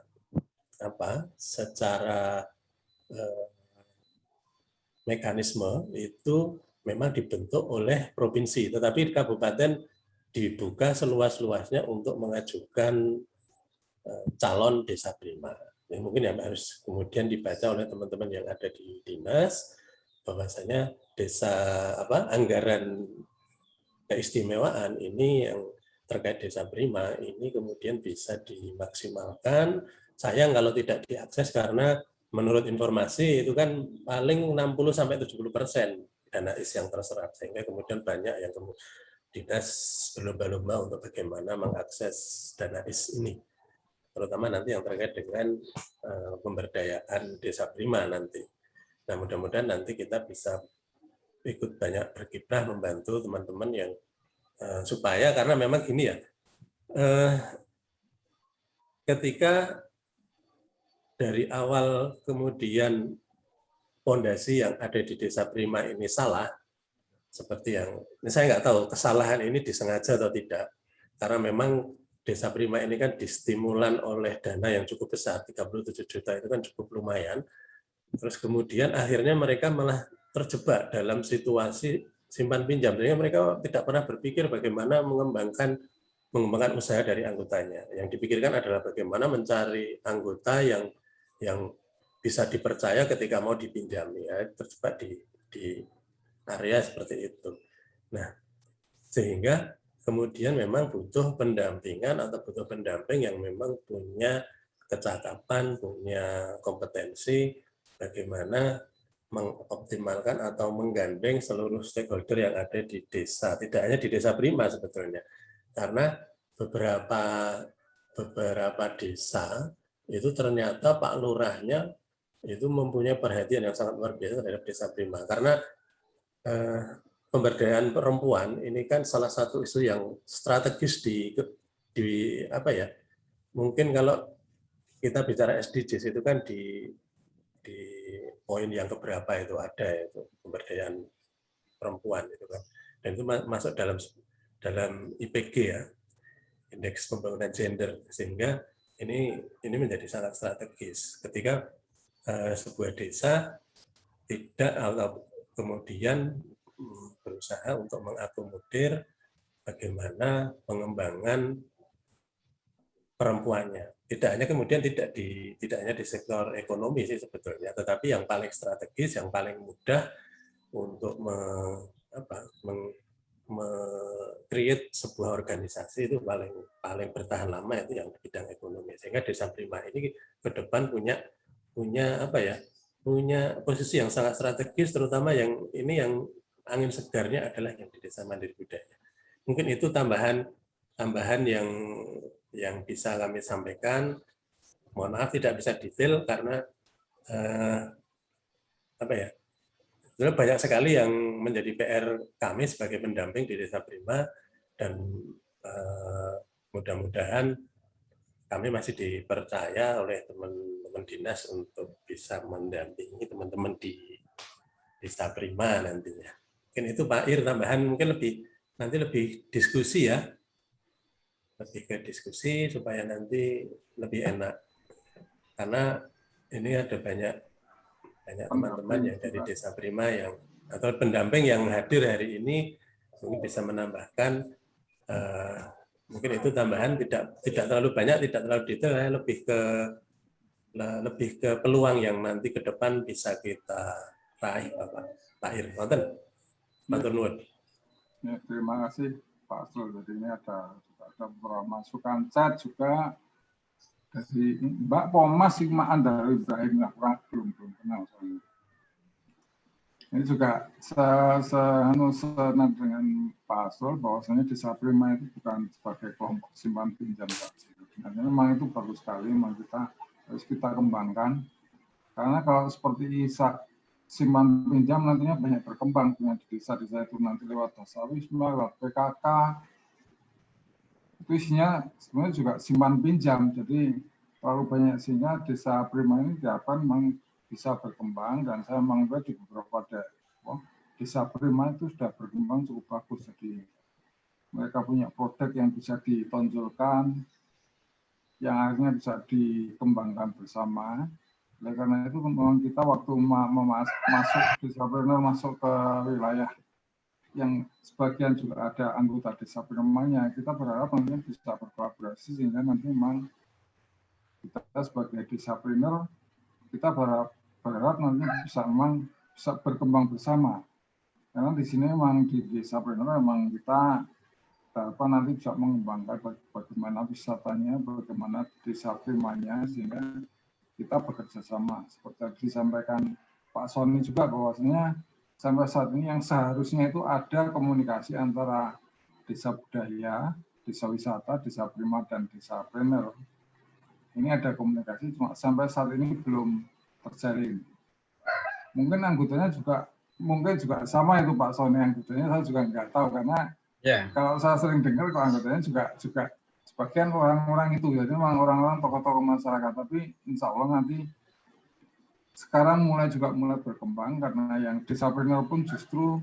mekanisme itu memang dibentuk oleh provinsi, tetapi kabupaten dibuka seluas-luasnya untuk mengajukan calon Desa Prima. Ini mungkin yang harus kemudian dibaca oleh teman-teman yang ada di dinas, bahwasanya anggaran keistimewaan ini yang terkait Desa Prima ini kemudian bisa dimaksimalkan. Sayang kalau tidak diakses karena menurut informasi itu kan paling 60-70% dana IS yang terserap, sehingga kemudian banyak yang dinas berlomba-lomba untuk bagaimana mengakses dana IS ini, terutama nanti yang terkait dengan pemberdayaan Desa Prima nanti. Nah, mudah-mudahan nanti kita bisa ikut banyak berkiprah membantu teman-teman yang supaya, karena memang gini ya, ketika dari awal kemudian fondasi yang ada di Desa Prima ini salah, seperti yang ini saya nggak tahu kesalahan ini disengaja atau tidak, karena memang Desa Prima ini kan distimulan oleh dana yang cukup besar, 37 juta itu kan cukup lumayan. Terus kemudian akhirnya mereka malah terjebak dalam situasi simpan pinjam, sehingga mereka tidak pernah berpikir bagaimana mengembangkan usaha dari anggotanya. Yang dipikirkan adalah bagaimana mencari anggota yang bisa dipercaya ketika mau dipinjami, ya, terjebak di area seperti itu. Nah, sehingga kemudian memang butuh pendampingan atau butuh pendamping yang memang punya kecakapan, punya kompetensi bagaimana mengoptimalkan atau menggandeng seluruh stakeholder yang ada di desa, tidak hanya di Desa Prima sebetulnya, karena beberapa desa itu ternyata Pak Lurahnya itu mempunyai perhatian yang sangat luar biasa terhadap Desa Prima, karena pemberdayaan perempuan ini kan salah satu isu yang strategis di mungkin kalau kita bicara SDGs itu kan di poin yang keberapa itu ada itu pemberdayaan perempuan itu kan, dan itu masuk dalam IPG ya, Indeks Pembangunan Gender, sehingga ini menjadi sangat strategis ketika sebuah desa tidak atau kemudian berusaha untuk mengakomodir bagaimana pengembangan perempuannya. Tidak hanya kemudian tidak hanya di sektor ekonomi sih sebetulnya, tetapi yang paling strategis, yang paling mudah untuk create sebuah organisasi itu paling bertahan lama itu yang di bidang ekonomi. Sehingga Desa Prima ini ke depan punya posisi yang sangat strategis, terutama yang angin segarnya adalah yang di Desa Mandiri Budaya. Mungkin itu tambahan yang bisa kami sampaikan. Mohon maaf tidak bisa detail karena banyak sekali yang menjadi PR kami sebagai pendamping di Desa Prima, dan mudah-mudahan kami masih dipercaya oleh teman-teman dinas untuk bisa mendampingi teman-teman di Desa Prima nantinya. Mungkin itu Pak Ir, tambahan mungkin lebih diskusi ya, lebih ke diskusi supaya nanti lebih enak, karena ini ada banyak teman-teman yang dari Desa Prima yang atau pendamping yang hadir hari ini mungkin bisa menambahkan. Mungkin itu tambahan, tidak terlalu banyak, tidak terlalu detail, lebih ke peluang yang nanti ke depan bisa kita raih, Pak Ir. Matur nuwun. Ya, terima kasih Pak Asrul. Jadi ini ada beberapa masukan chat juga Dari Mbak Pomas Sigma Andar Ibrahim nggak belum kenal soalnya. Ini juga senang dengan Pak Asrul bahwasanya Desa Prima itu bukan sebagai kelompok simpan pinjam saja. Sebenarnya memang itu bagus sekali, memang harus kita kembangkan. Karena kalau seperti simpan pinjam nantinya banyak berkembang punya di desa-desa itu nanti lewat Dasawisma, lewat PKK. Itu isinya sebenarnya juga simpan pinjam. Jadi terlalu banyak sehingga Desa Prima ini diharapkan memang bisa berkembang, dan saya memang di beberapa Desa Prima itu sudah berkembang cukup bagus. Jadi mereka punya produk yang bisa ditonjolkan, yang akhirnya bisa dikembangkan bersama. Oleh karena itu memang kita waktu masuk Desapreneur masuk ke wilayah yang sebagian juga ada anggota Desa Primanya, kita berharap nanti bisa berkolaborasi sehingga nanti memang kita sebagai Desapreneur kita berharap nanti bisa berkembang bersama. Karena di sini memang di Desapreneur memang kita harapan nanti bisa mengembangkan bagaimana wisatanya, bagaimana Desa Primanya, sehingga kita bekerja sama. Seperti yang disampaikan Pak Sony juga bahwasanya sampai saat ini yang seharusnya itu ada komunikasi antara desa budaya, desa wisata, Desa Prima, dan Desapreneur. Ini ada komunikasi, cuma sampai saat ini belum terjalin. Mungkin anggotanya juga sama itu Pak Sony, anggotanya saya juga nggak tahu, karena kalau saya sering dengar kalau anggotanya juga sebagian orang-orang itu, jadi memang orang-orang tokoh-tokoh masyarakat, tapi insya Allah nanti sekarang mulai berkembang, karena yang Desapreneur pun justru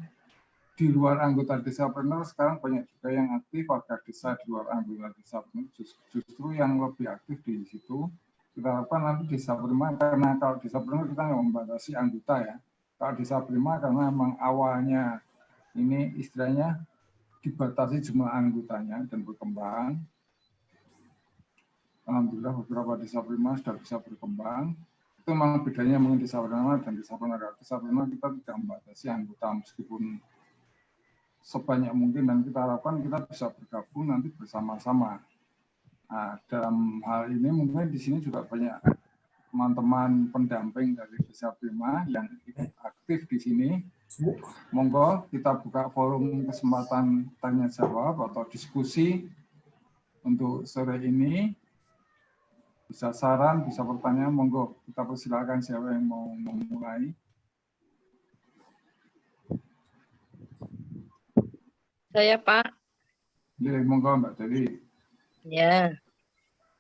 di luar anggota Desapreneur sekarang banyak juga yang aktif, warga desa di luar anggota Desapreneur justru yang lebih aktif di situ. Kita harapkan nanti Desa Prima, karena kalau Desapreneur kita nggak membatasi anggota ya. Kalau Desa Prima karena memang awalnya ini istilahnya dibatasi jumlah anggotanya dan berkembang. Alhamdulillah beberapa Desa Prima sudah bisa berkembang. Itu memang bedanya mungkin Desapreneur dan Desapreneur. Desapreneur kita tidak membatasi anggota meskipun sebanyak mungkin, dan kita harapkan kita bisa bergabung nanti bersama-sama. Nah, dalam hal ini mungkin di sini juga banyak teman-teman pendamping dari Desa Prima yang ikut aktif di sini. Monggo kita buka forum kesempatan tanya jawab atau diskusi untuk sore ini. Bisa saran, bisa pertanyaan, monggo kita persilakan siapa yang mau memulai. Saya Pak. Ya, monggo Mbak Dewi. Ya.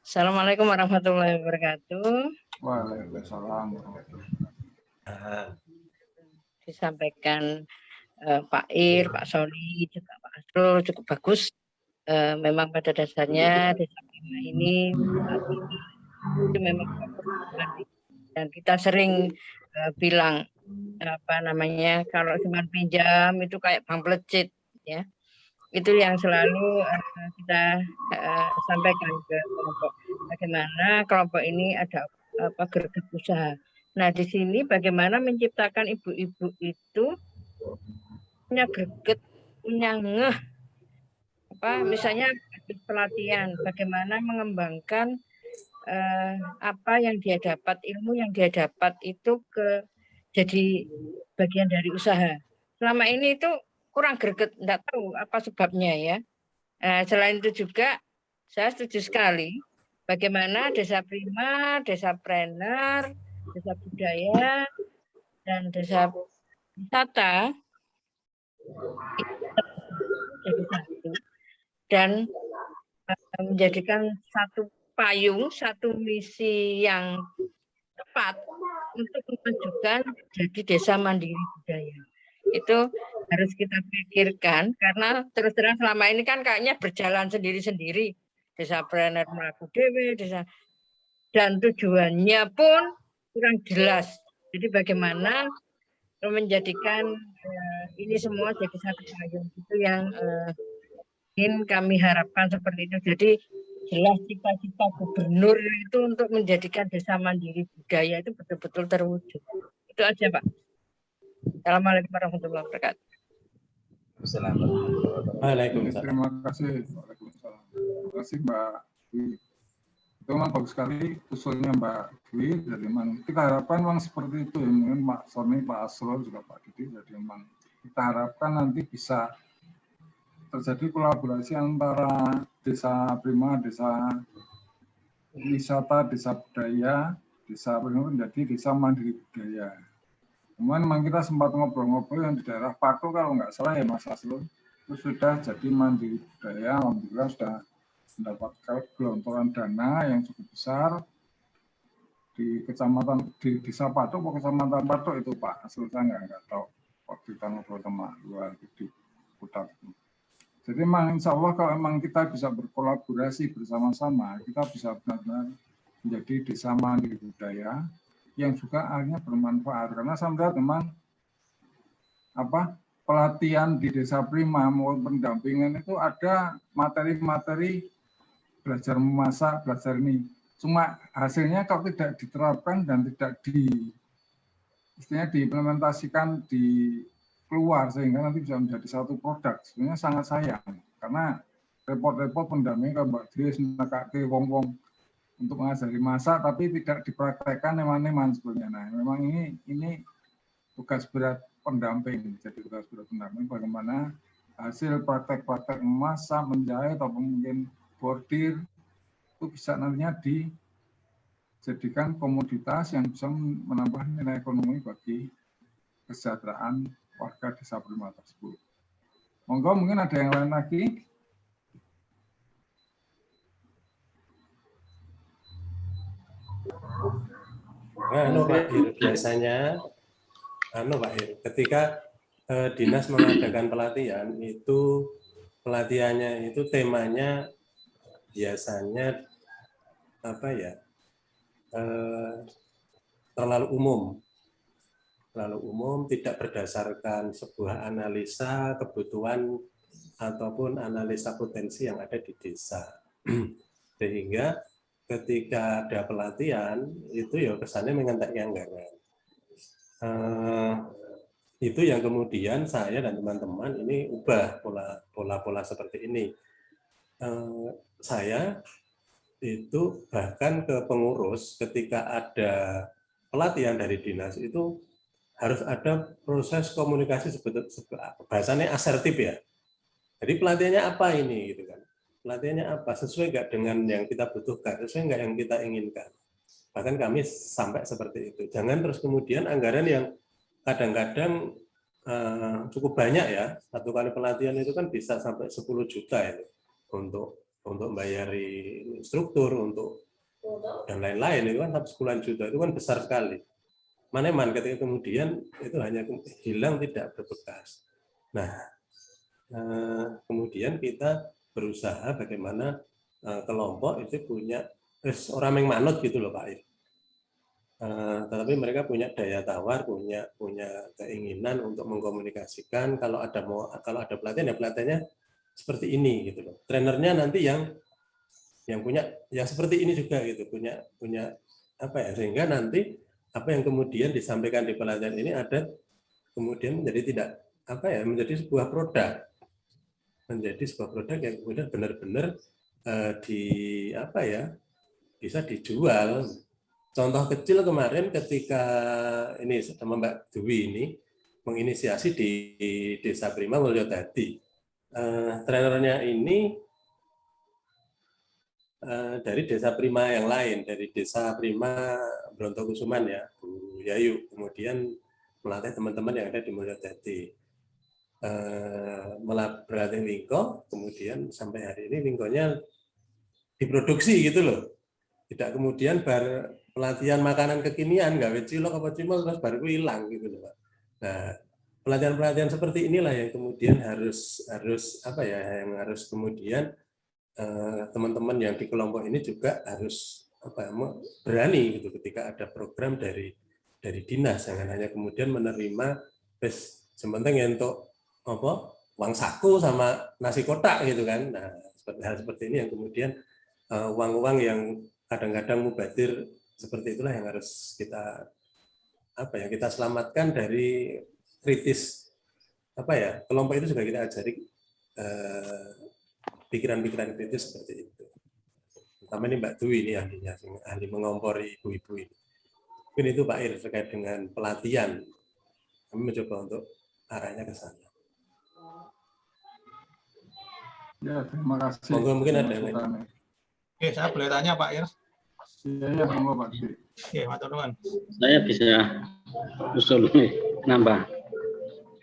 Assalamualaikum warahmatullahi wabarakatuh. Waalaikumsalam. Disampaikan Pak Ir, Pak Sony, juga Pak Asrul cukup bagus. Memang pada dasarnya Desa Prima ini itu memang dan kita sering bilang kalau simpan pinjam itu kayak bank pelecit ya. Itu yang selalu kita sampaikan ke kelompok. Bagaimana kelompok ini ada greget usaha. Nah, di sini bagaimana menciptakan ibu-ibu itu punya greget, punya ngeh, misalnya pelatihan, bagaimana mengembangkan apa yang dia dapat, ilmu yang dia dapat itu jadi bagian dari usaha. Selama ini itu kurang greget, enggak tahu apa sebabnya ya. Selain itu juga saya setuju sekali bagaimana Desa Prima, Desapreneur, Desa Budaya, dan Desa Wisata jadi satu dan menjadikan satu payung, satu misi yang tepat untuk memajukan jadi desa mandiri budaya. Itu harus kita pikirkan, karena terus terang selama ini kan kayaknya berjalan sendiri-sendiri. Desapreneur melaku dewe, dan tujuannya pun kurang jelas. Jadi bagaimana menjadikan ini semua jadi satu payung, itu yang ingin kami harapkan seperti itu. Jadi jelas cita-cita gubernur itu untuk menjadikan desa mandiri budaya itu betul-betul terwujud. Itu aja Pak. Assalamualaikum warahmatullahi wabarakatuh. Waalaikumsalam. Terima kasih. Waalaikumsalam. Terima kasih Mbak. Itu memang bagus sekali usulnya Mbak Dwi. Jadi memang kita harapkan memang seperti itu. Ya. Mungkin Pak Sony, Pak Asrul, juga Pak Didi. Jadi memang kita harapkan nanti bisa terjadi kolaborasi antara desa Prima, desa wisata, desa budaya, desa menjadi desa mandiri budaya. Kemudian memang kita sempat ngobrol-ngobrol yang di daerah Paku kalau nggak salah ya Mas Asrul, itu sudah jadi mandiri budaya, alhamdulillah sudah mendapatkan gelontoran dana yang cukup besar di kecamatan di desa Patok atau kecamatan Patok itu Pak Asrul, saya nggak tahu waktu kita ngobrol sama luar di Kutat. Jadi memang insya Allah kalau memang kita bisa berkolaborasi bersama-sama, kita bisa benar-benar menjadi desa mandiri budaya yang juga akhirnya bermanfaat. Karena saya melihat memang pelatihan di desa Prima maupun pendampingan itu ada materi-materi belajar memasak, belajar ini. Cuma hasilnya kalau tidak diterapkan dan tidak diimplementasikan di keluar sehingga nanti bisa menjadi satu produk, sebenarnya sangat sayang karena repot-repot pendamping Mbak Dwi nekake wong-wong untuk mengajari masak tapi tidak dipraktekkan eman-eman sebenarnya. Nah, memang ini tugas berat pendamping. Jadi tugas berat pendamping bagaimana hasil praktek-praktek memasak, menjahit atau mungkin bordir itu bisa nantinya dijadikan komoditas yang bisa menambah nilai ekonomi bagi kesejahteraan warga desa Prima tersebut. Monggo mungkin ada yang lain lagi. Pak Ir, biasanya Pak Ir, ketika dinas mengadakan pelatihan itu pelatihannya itu temanya biasanya terlalu umum, tidak berdasarkan sebuah analisa kebutuhan ataupun analisa potensi yang ada di desa. Sehingga ketika ada pelatihan, itu ya kesannya mengentaknya anggaran. Itu yang kemudian saya dan teman-teman ini ubah pola-pola seperti ini. Saya itu bahkan ke pengurus ketika ada pelatihan dari dinas itu harus ada proses komunikasi bahasanya asertif ya. Jadi pelatihannya apa ini gitu kan? Pelatihannya apa? Sesuai nggak dengan yang kita butuhkan? Sesuai nggak yang kita inginkan? Bahkan kami sampai seperti itu. Jangan terus kemudian anggaran yang kadang-kadang cukup banyak ya. Satu kali pelatihan itu kan bisa sampai 10 juta itu untuk membayari struktur untuk dan lain-lain itu kan sampai 10 juta itu kan besar sekali. Maneman ketika kemudian itu hanya hilang tidak berbekas. Nah, kemudian kita berusaha bagaimana kelompok itu punya orang yang manut gitu loh Pak Ir. Tetapi mereka punya daya tawar, punya keinginan untuk mengkomunikasikan kalau ada pelatihan ya pelatihannya seperti ini gitu loh. Trenernya nanti yang punya ya seperti ini juga gitu, punya sehingga nanti apa yang kemudian disampaikan di pelatihan ini ada kemudian menjadi menjadi sebuah produk yang kemudian benar-benar bisa dijual. Contoh kecil kemarin ketika ini sama Mbak Dwi ini menginisiasi di Desa Prima Mulyodadi, trenernya ini dari Desa Prima yang lain, dari Desa Prima Brontokusuman ya, Bu Yayu, kemudian melatih teman-teman yang ada di Mulyodadi. Melatih wingko, kemudian sampai hari ini wingkonya diproduksi gitu loh. Tidak kemudian pelatihan makanan kekinian, gawe cilok apa cimol terus baru hilang gitu loh. Nah, pelatihan-pelatihan seperti inilah yang kemudian harus yang harus kemudian teman-teman yang di kelompok ini juga harus berani gitu ketika ada program dari dinas, jangan hanya kemudian menerima sementing untuk uang saku sama nasi kotak gitu kan. Nah, hal seperti ini yang kemudian uang-uang yang kadang-kadang mubazir seperti itulah yang harus kita kita selamatkan dari kritis kelompok itu juga kita ajari pikiran-pikiran kritis seperti itu. Pertama ini Mbak Dwi ini ahlinya, ahli mengompori ibu-ibu ini. Mungkin itu Pak Ir terkait dengan pelatihan. Kami mencoba untuk arahnya ke sana. Ya, terima kasih. Mungkin ada yang lain. Oke, saya boleh tanya Pak Ir? Iya, monggo Pak. Oke, matur nuwun. Saya bisa usul nih, nambah.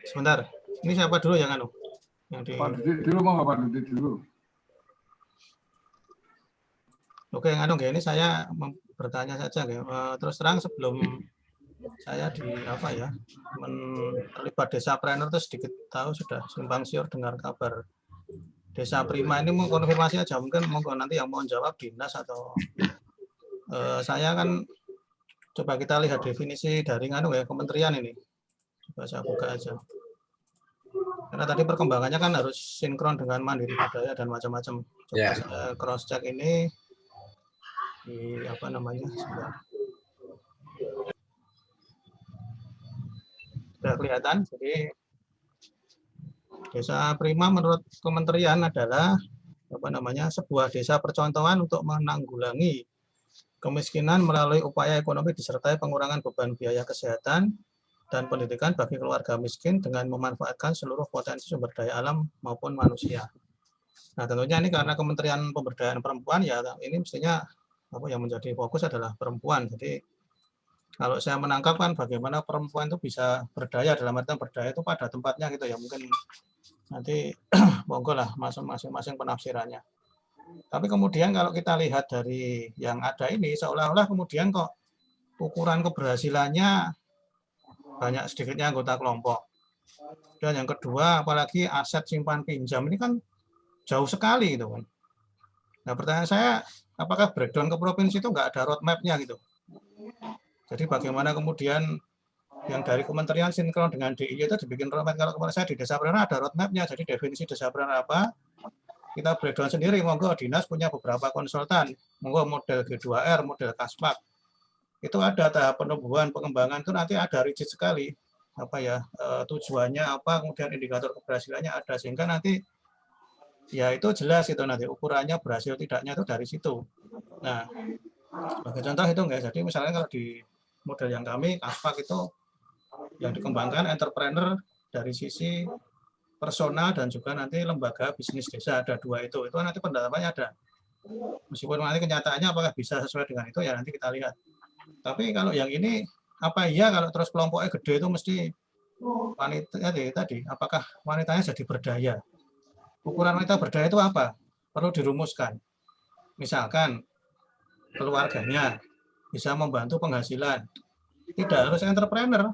Sebentar. Ini siapa dulu yang anu? Yang di Pak Didi dulu, monggo Pak Didi dulu. Oke, yang anu ini saya bertanya saja ya. Terus terang sebelum saya di apa ya terlibat Desapreneur itu sedikit tahu sudah simpang siur dengar kabar Desa Prima ini, mau konfirmasi aja mungkin nanti yang mau jawab dinas atau saya kan coba kita lihat definisi dari anu ya kementerian ini. Coba saya buka aja. Karena tadi perkembangannya kan harus sinkron dengan Mandiri Budaya dan macam-macam. Coba saya cross check ini di apa namanya sudah kelihatan. Jadi Desa Prima menurut kementerian adalah apa namanya sebuah desa percontohan untuk menanggulangi kemiskinan melalui upaya ekonomi disertai pengurangan beban biaya kesehatan dan pendidikan bagi keluarga miskin dengan memanfaatkan seluruh potensi sumber daya alam maupun manusia. Nah, tentunya ini karena Kementerian Pemberdayaan Perempuan ya, ini mestinya apa yang menjadi fokus adalah perempuan. Jadi kalau saya menangkap kan bagaimana perempuan itu bisa berdaya, dalam artian berdaya itu pada tempatnya gitu ya, mungkin nanti monggo lah masing-masing penafsirannya. Tapi kemudian kalau kita lihat dari yang ada ini seolah-olah kemudian kok ukuran keberhasilannya banyak sedikitnya anggota kelompok. Dan yang kedua apalagi aset simpan pinjam ini kan jauh sekali gitu kan. Nah, pertanyaan saya, apakah breakdown ke provinsi itu nggak ada roadmap-nya gitu? Jadi bagaimana kemudian yang dari kementerian sinkron dengan DIY itu dibikin roadmap. Kalau kemarin saya di Desapreneur ada roadmap-nya, jadi definisi Desapreneur apa, kita breakdown sendiri, monggo dinas punya beberapa konsultan, monggo model G2R, model Kaspak. Itu ada tahap penumbuhan, pengembangan itu nanti ada rigid sekali. Apa ya, tujuannya apa, kemudian indikator keberhasilannya ada, sehingga nanti ya itu jelas itu nanti ukurannya berhasil tidaknya itu dari situ. Nah, sebagai contoh itu enggak, jadi misalnya kalau di model yang kami Kaspak itu yang dikembangkan entrepreneur dari sisi personal dan juga nanti lembaga bisnis desa, ada dua itu nanti pendalamannya ada. Meskipun nanti kenyataannya apakah bisa sesuai dengan itu ya nanti kita lihat. Tapi kalau yang ini apa iya kalau terus kelompoknya gede itu mesti wanita tadi apakah wanitanya jadi berdaya? Ukuran wanita berdaya itu apa? Perlu dirumuskan. Misalkan keluarganya bisa membantu penghasilan. Tidak harus entrepreneur.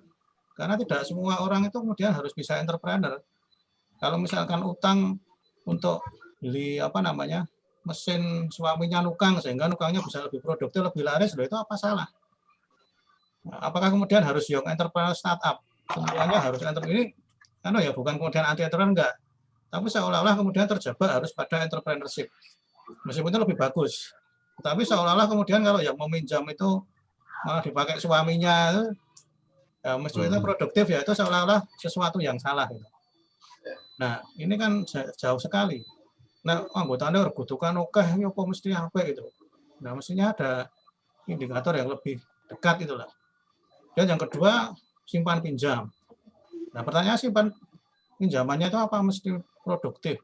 Karena tidak semua orang itu kemudian harus bisa entrepreneur. Kalau misalkan utang untuk beli apa namanya mesin suaminya nukang sehingga nukangnya bisa lebih produktif, lebih laris, itu apa salah? Nah, apakah kemudian harus young entrepreneur startup? Semuanya harus entrepreneur ini? Kan ya bukan kemudian anti entrepreneur enggak. Tapi seolah-olah kemudian terjebak harus pada entrepreneurship. Meskipun itu lebih bagus. Tapi seolah-olah kemudian kalau yang meminjam itu malah dipakai suaminya, ya mestinya itu produktif ya, itu seolah-olah sesuatu yang salah. Gitu. Nah, ini kan jauh sekali. Nah, anggotanya berbutuhkan oke, ya kok mesti apa gitu. Nah, mestinya ada indikator yang lebih dekat itulah. Dan yang kedua, simpan pinjam. Nah, pertanyaan simpan pinjamannya itu apa mesti produktif?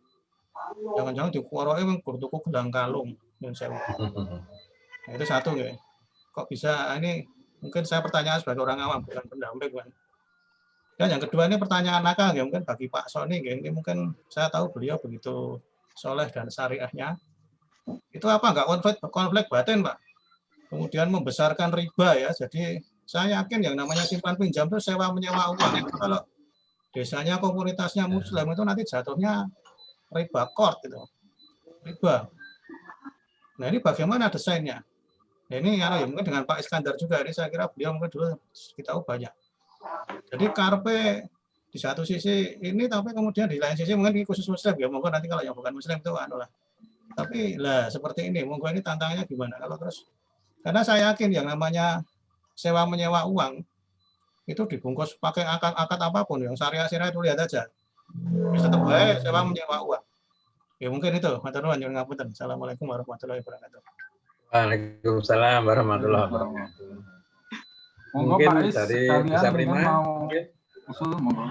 Jangan-jangan dikuaroi bertuku gelang kalung. Nah, itu satu ya. Kok bisa ini mungkin saya pertanyaan sebagai orang awam bukan pendamping kan. Dan yang kedua ini pertanyaan nakal ya mungkin bagi Pak Sony ya, ini mungkin saya tahu beliau begitu soleh dan syariahnya. Itu apa enggak konflik batin Pak? Kemudian membesarkan riba ya. Jadi saya yakin yang namanya simpan pinjam itu sewa menyewa uang. Itu kalau desanya komunitasnya Muslim itu nanti jatuhnya riba court gitu. Riba. Nah ini bagaimana desainnya? Nah, ini ya mungkin dengan Pak Iskandar juga. Ini saya kira beliau mungkin dulu kita tahu banyak. Jadi karpe di satu sisi ini, tapi kemudian di lain sisi mungkin khusus Muslim ya. Monggo nanti kalau yang bukan Muslim itu anu lah. Tapi lah seperti ini, monggo ini tantangannya gimana kalau terus? Karena saya yakin yang namanya sewa menyewa uang itu dibungkus pakai akad apapun, yang syariah itu lihat aja. Bisa tetap baik sewa menyewa uang. Ya mungkin itu. Matur nuwun nyuwun ngapunten. Assalamualaikum warahmatullahi wabarakatuh. Waalaikumsalam warahmatullahi wabarakatuh. Monggo Mungkin Pak Is, dari sekalian Desa mungkin Prima, mau mungkin. usul, monggo.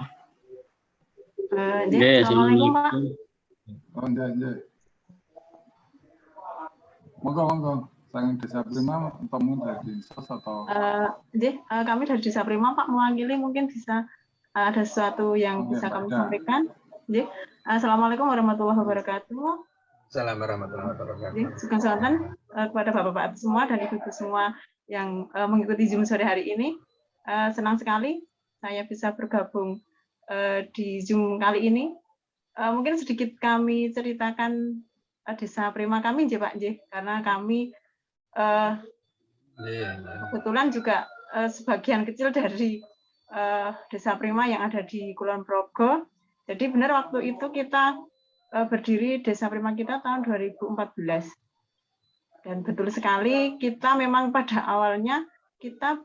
Nggih, Assalamualaikum Pak. Oh, nggih. Monggo. Sang Desa Prima atau mungkin dari Dinsos atau Kami dari Desa Prima Pak mewakili, mungkin bisa ada sesuatu yang bisa kami sampaikan. Assalamualaikum warahmatullahi wabarakatuh. Assalamualaikum warahmatullahi wabarakatuh. Sugeng kepada Bapak-Bapak semua dan Ibu-Ibu semua yang mengikuti Zoom sore hari ini. Senang sekali saya bisa bergabung di Zoom kali ini. Mungkin sedikit kami ceritakan Desa Prima kami, Pak, karena kami kebetulan juga sebagian kecil dari Desa Prima yang ada di Kulon Progo. Jadi benar waktu itu kita berdiri Desa Prima kita tahun 2014. Dan betul sekali kita memang pada awalnya kita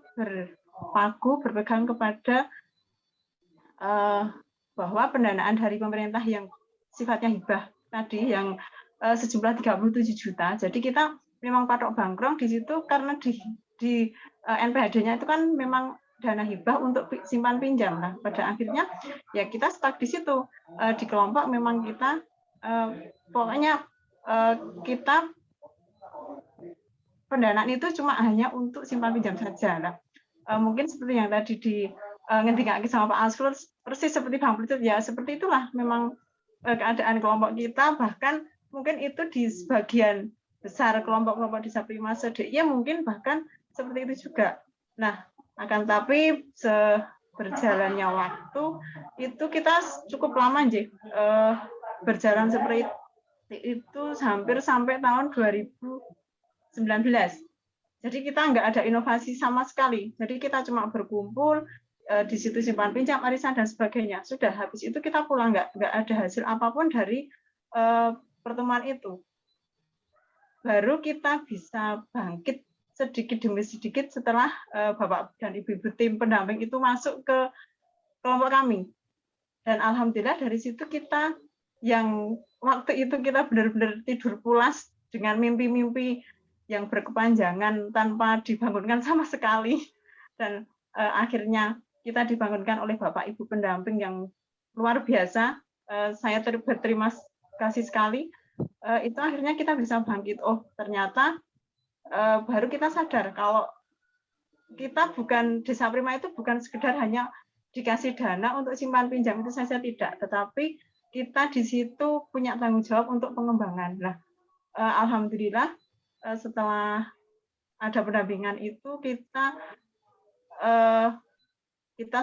berpegang kepada bahwa pendanaan dari pemerintah yang sifatnya hibah tadi yang sejumlah 37 juta. Jadi kita memang patok bangkrong di situ karena di NPHD-nya itu kan memang dana hibah untuk simpan pinjam. Nah, pada akhirnya ya kita stuck di situ. Di kelompok memang kita pokoknya kita pendanaan itu cuma hanya untuk simpan pinjam saja. Nah, mungkin seperti yang tadi ngendikake sama Pak Asrul, persis seperti Bang Plucut, ya seperti itulah memang keadaan kelompok kita. Bahkan mungkin itu di sebagian besar kelompok-kelompok Desa Prima se-DIY mungkin bahkan seperti itu juga. Nah, akan tapi berjalannya waktu itu kita cukup lama berjalan seperti itu hampir sampai tahun 2019. Jadi kita nggak ada inovasi sama sekali. Jadi kita cuma berkumpul di situ simpan pinjam, arisan dan sebagainya. Sudah habis itu kita pulang, nggak ada hasil apapun dari pertemuan itu. Baru kita bisa bangkit sedikit demi sedikit setelah Bapak dan Ibu-ibu tim pendamping itu masuk ke kelompok kami. Dan alhamdulillah dari situ kita yang waktu itu kita benar-benar tidur pulas dengan mimpi-mimpi yang berkepanjangan tanpa dibangunkan sama sekali. Dan akhirnya kita dibangunkan oleh Bapak Ibu pendamping yang luar biasa. Saya berterima kasih sekali. Itu akhirnya kita bisa bangkit. Oh, ternyata baru kita sadar kalau kita bukan Desa Prima itu bukan sekedar hanya dikasih dana untuk simpan pinjam itu saja, tidak, tetapi kita di situ punya tanggung jawab untuk pengembangan. Nah, alhamdulillah setelah ada pendampingan itu kita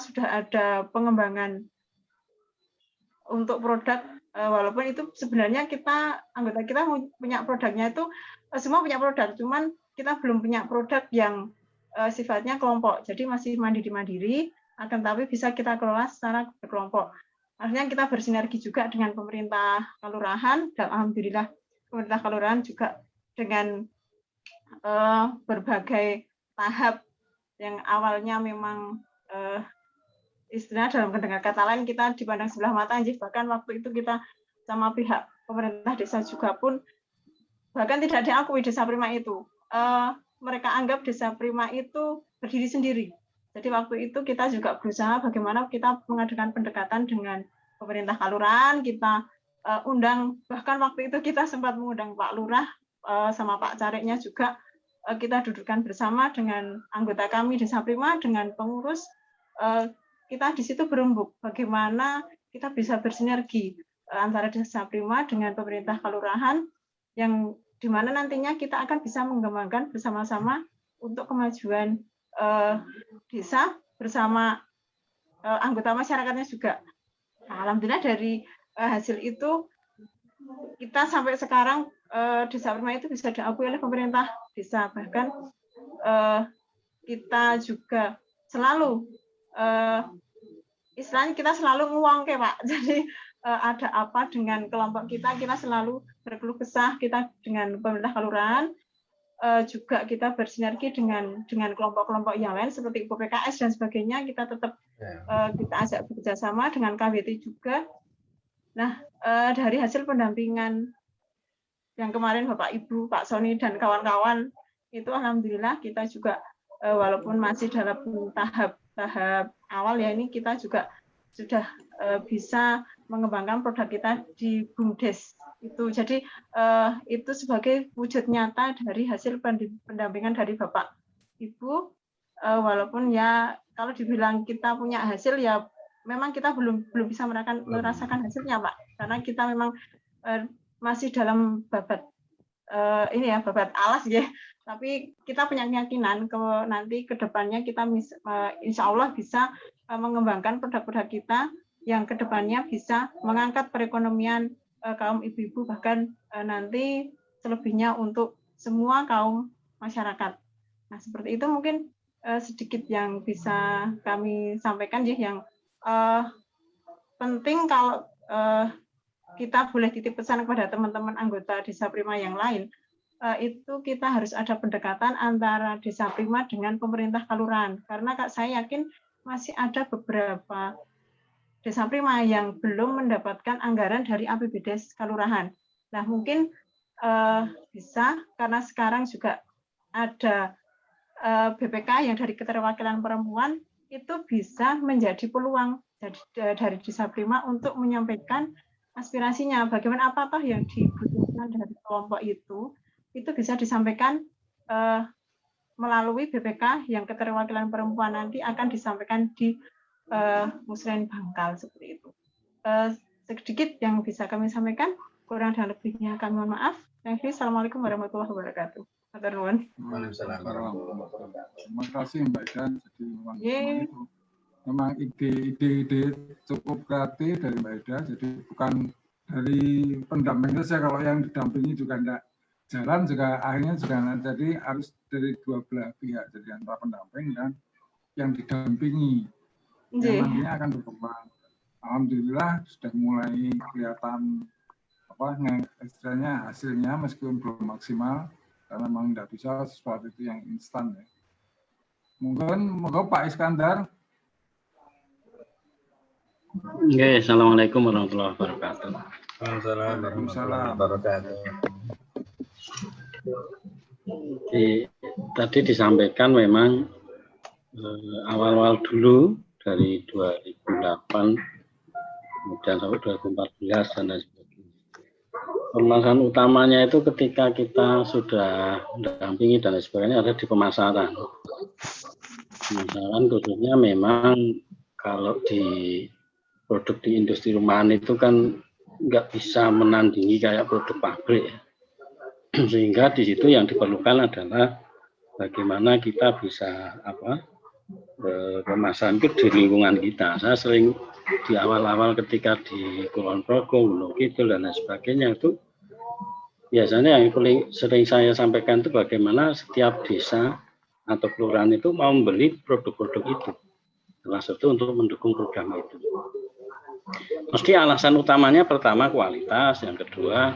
sudah ada pengembangan untuk produk, walaupun itu sebenarnya anggota kita punya produknya itu semua punya produk, cuman kita belum punya produk yang sifatnya kelompok, jadi masih mandiri-mandiri, akan tapi bisa kita kelola secara berkelompok. Akhirnya kita bersinergi juga dengan pemerintah kelurahan, dan alhamdulillah pemerintah kelurahan juga dengan berbagai tahap yang awalnya memang istilahnya dalam kata lain kita dipandang sebelah mata, bahkan waktu itu kita sama pihak pemerintah desa juga pun bahkan tidak diakui Desa Prima itu. Mereka anggap Desa Prima itu berdiri sendiri. Jadi waktu itu kita juga berusaha bagaimana kita mengadakan pendekatan dengan pemerintah kelurahan, kita undang, bahkan waktu itu kita sempat mengundang Pak Lurah sama Pak Careknya juga, kita dudukkan bersama dengan anggota kami Desa Prima, dengan pengurus, kita di situ berembuk bagaimana kita bisa bersinergi antara Desa Prima dengan pemerintah kelurahan, yang di mana nantinya kita akan bisa mengembangkan bersama-sama untuk kemajuan desa bersama anggota masyarakatnya juga. Nah, alhamdulillah dari hasil itu kita sampai sekarang Desa Prima itu bisa diakui oleh pemerintah desa, bahkan kita juga selalu istilahnya kita selalu nguangke, Pak. Jadi ada apa dengan kelompok kita selalu berkeluh kesah, kita dengan pemerintah kelurahan, juga kita bersinergi dengan kelompok-kelompok yang lain seperti PKS dan sebagainya, kita tetap kita ajak bekerjasama dengan KWT juga. Nah, dari hasil pendampingan yang kemarin Bapak Ibu, Pak Sony dan kawan-kawan itu alhamdulillah kita juga walaupun masih dalam tahap awal ya, ini kita juga sudah bisa mengembangkan produk kita di BUMDes itu. Jadi itu sebagai wujud nyata dari hasil pendampingan dari Bapak Ibu, walaupun ya kalau dibilang kita punya hasil ya memang kita belum bisa merasakan hasilnya, Pak, karena kita memang masih dalam babat ini ya, babat alas ya. Tapi kita punya keyakinan nanti ke depannya kita insya Allah bisa mengembangkan produk-produk kita yang ke depannya bisa mengangkat perekonomian kaum ibu-ibu, bahkan nanti selebihnya untuk semua kaum masyarakat. Nah, seperti itu mungkin sedikit yang bisa kami sampaikan ya, yang penting kalau kita boleh titip pesan kepada teman-teman anggota Desa Prima yang lain, itu kita harus ada pendekatan antara Desa Prima dengan pemerintah kelurahan. Karena saya yakin masih ada beberapa Desa Prima yang belum mendapatkan anggaran dari APBDes kelurahan. Nah, mungkin bisa, karena sekarang juga ada BPK yang dari Keterwakilan Perempuan, itu bisa menjadi peluang dari Desa Prima untuk menyampaikan aspirasinya. Bagaimana apa toh yang dibutuhkan dari kelompok itu bisa disampaikan melalui BPK yang Keterwakilan Perempuan, nanti akan disampaikan di Musren Bangkal, seperti itu. Sedikit yang bisa kami sampaikan, kurang dan lebihnya kami mohon maaf. Thank you. Assalamualaikum warahmatullahi wabarakatuh. Terima kasih Mbak Idan. Jadi memang ide-ide cukup kreatif dari Mbak Ida, jadi bukan dari pendamping saja, kalau yang didampingi juga enggak jalan, juga akhirnya juga jadi harus dari dua belah pihak, jadi antara pendamping dan yang didampingi yang nantinya akan berkembang. Alhamdulillah sudah mulai kelihatan istilahnya hasilnya, meskipun belum maksimal karena memang tidak bisa sesuatu itu yang instan ya. Mungkin Pak Iskandar. Oke, assalamualaikum warahmatullahi wabarakatuh. Waalaikumsalam warahmatullahi wabarakatuh. Tadi disampaikan memang awal-awal dulu dari 2008 kemudian sampai 2014 dan lain sebagainya. Permasalahan utamanya itu ketika kita sudah mendampingi dan lain sebagainya ada di pemasaran. Pemasaran khususnya memang kalau di produk di industri rumahan itu kan nggak bisa menandingi kayak produk pabrik ya. Sehingga di situ yang diperlukan adalah bagaimana kita bisa pemasaran itu di lingkungan kita. Saya sering di awal-awal ketika di Kulon Progo, Gunung Kidul dan lain sebagainya itu biasanya yang paling sering saya sampaikan itu bagaimana setiap desa atau kelurahan itu mau membeli produk-produk itu. Salah satu untuk mendukung program itu. Mesti alasan utamanya pertama kualitas, yang kedua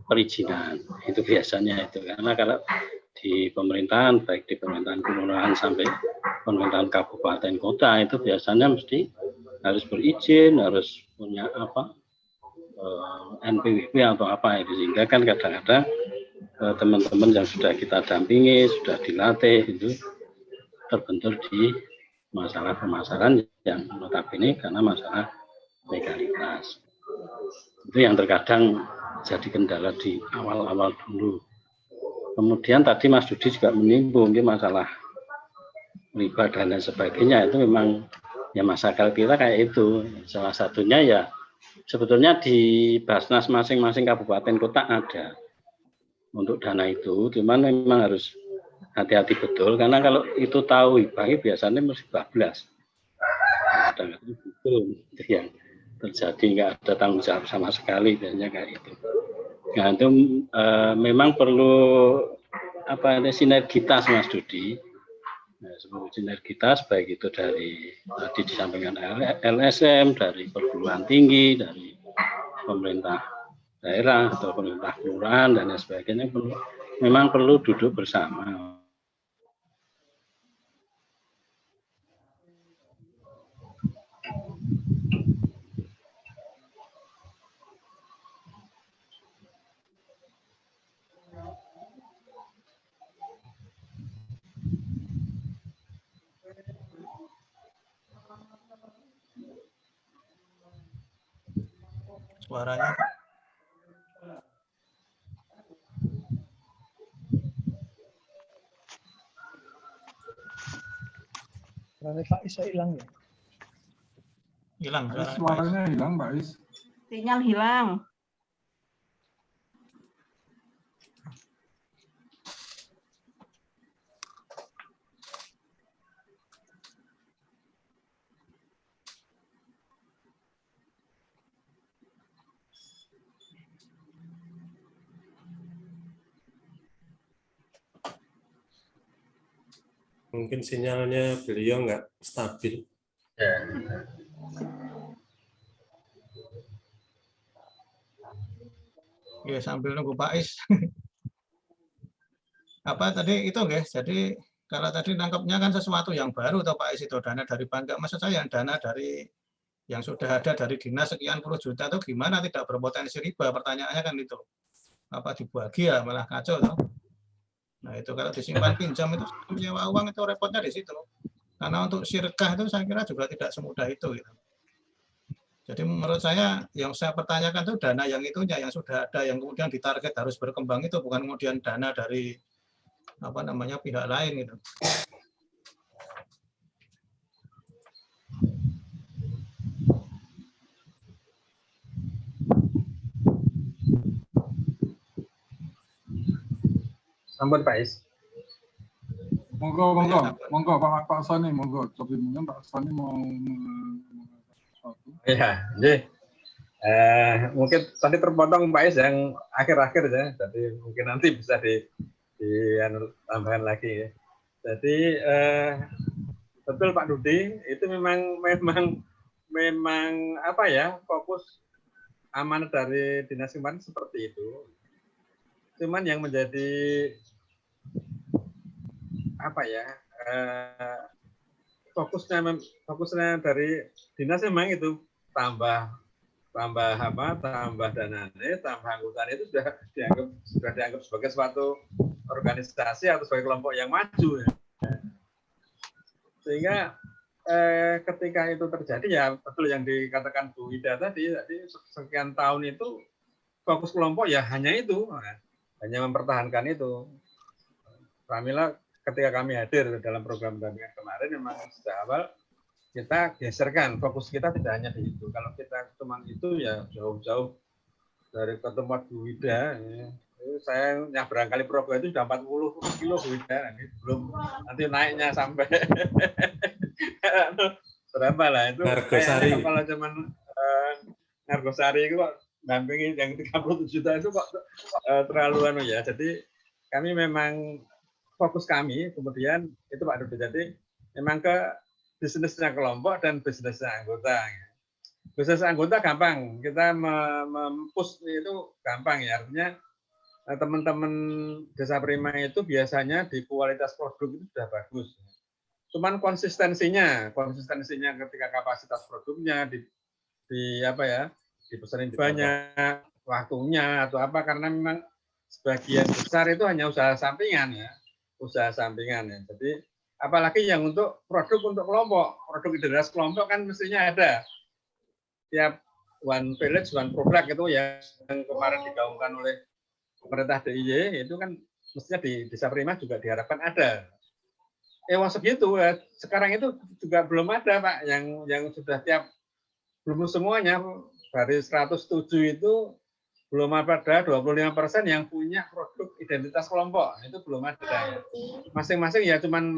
perizinan. Itu biasanya itu, karena kalau di pemerintahan, baik di pemerintahan kelurahan sampai pemerintahan kabupaten kota, itu biasanya mesti harus berizin, harus punya NPWP atau apa itu, sehingga kan kadang-kadang teman-teman yang sudah kita dampingi, sudah dilatih itu terbentur di masalah pemasaran yang notabene karena masalah legalitas. Itu yang terkadang jadi kendala di awal-awal dulu. Kemudian tadi Mas Dudi juga menyinggung masalah riba dan lain sebagainya, itu memang ya masyarakat kita kayak itu. Salah satunya ya sebetulnya di Basnas masing-masing kabupaten kota ada untuk dana itu, cuman memang harus hati-hati betul, karena kalau itu tahu hibah biasanya mesti bablas. Kadang-kadang itu yang terjadi, nggak ada tanggung jawab sama sekali, biasanya kayak itu. Nah itu memang perlu sinergitas Mas Dudi. Nah, sinergitas baik itu dari tadi disampaikan LSM, dari perguruan tinggi, dari pemerintah daerah atau pemerintah kelurahan dan lain sebagainya, memang perlu duduk bersama. suaranya. Pak Is hilang ya? Hilang Pak Is, suaranya. suaranya hilang, Pak Is. Sinyal hilang. Mungkin sinyalnya beliau nggak stabil. Ya. Ya, sambil nunggu Pak Is. Apa tadi itu guys? Jadi kalau tadi nangkepnya kan sesuatu yang baru atau Pak Is itu dana dari bank, maksud saya yang dana dari yang sudah ada dari dinas sekian puluh juta itu gimana tidak berpotensi riba? Pertanyaannya kan itu. Apa dibagi ya malah kacau toh. Nah itu kalau disimpan pinjam itu menyewa uang itu repotnya di situ. Karena untuk syirkah itu saya kira juga tidak semudah itu. Gitu. Jadi menurut saya yang saya pertanyakan itu dana yang itunya yang sudah ada yang kemudian ditarget harus berkembang itu bukan kemudian dana dari apa namanya pihak lain gitu. Sampun Pak Is. Monggo, Pak Sani, monggo. Tapi mungkin Pak Sani mau sesuatu. Ya, jadi mungkin tadi terpotong Pak Is yang akhir-akhir ya, jadi mungkin nanti bisa ditambahkan lagi ya. Jadi betul Pak Dudi, itu memang apa ya, fokus amanat dari Dinas Simpanan seperti itu. Cuman yang menjadi apa ya, fokusnya dari dinas memang itu tambah dananya, tambah anggotanya itu sudah dianggap sebagai suatu organisasi atau sebagai kelompok yang maju ya. Sehingga ketika itu terjadi ya betul yang dikatakan Bu Ida tadi sekian tahun itu fokus kelompok ya hanya itu, hanya mempertahankan itu. Pramila ketika kami hadir dalam program dampingan kemarin memang sejak awal kita geserkan, fokus kita tidak hanya di itu. Kalau kita cuma itu ya jauh-jauh dari ketemu Bu Wida. Ya. Saya nyabrang kali Progo itu sudah 40 kilo Bu Wida. Belum nanti naiknya sampai berapa lah itu. Nargosari. Kalau cuma Nargosari itu kok dampingi yang 37 juta itu kok terlalu ya. Jadi kami memang fokus kami kemudian itu Pak Dodi. Jadi memang ke bisnisnya kelompok dan bisnisnya anggota. Bisnis anggota gampang, kita mempush itu gampang ya. Artinya teman-teman Desa Prima itu biasanya di kualitas produk itu sudah bagus. Cuman konsistensinya ketika kapasitas produknya di apa ya, dipesanin banyak waktunya atau apa karena memang sebagian besar itu hanya usaha sampingan ya. Jadi apalagi yang untuk produk untuk kelompok, produk identitas kelompok kan mestinya ada. Tiap one village, one product itu yang kemarin digaungkan oleh pemerintah DIY itu kan mestinya di Desa Prima juga diharapkan ada. Segitu ya. Sekarang itu juga belum ada Pak yang sudah tiap belum semuanya dari 107 itu belum ada 25% yang punya produk identitas kelompok, itu belum ada. Masing-masing ya cuman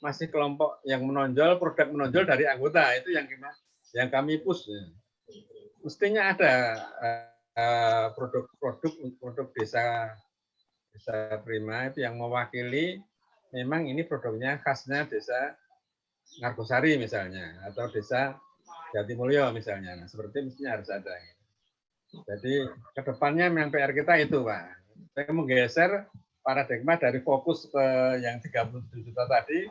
masih kelompok yang menonjol, produk menonjol dari anggota, itu yang kami push. Mestinya ada produk desa Prima itu yang mewakili memang ini produknya khasnya desa Nargosari misalnya atau desa Jatimulyo misalnya. Nah, seperti mestinya harus ada. Jadi kedepannya memang PR kita itu Pak. Saya menggeser paradigma dari fokus ke yang 37 juta tadi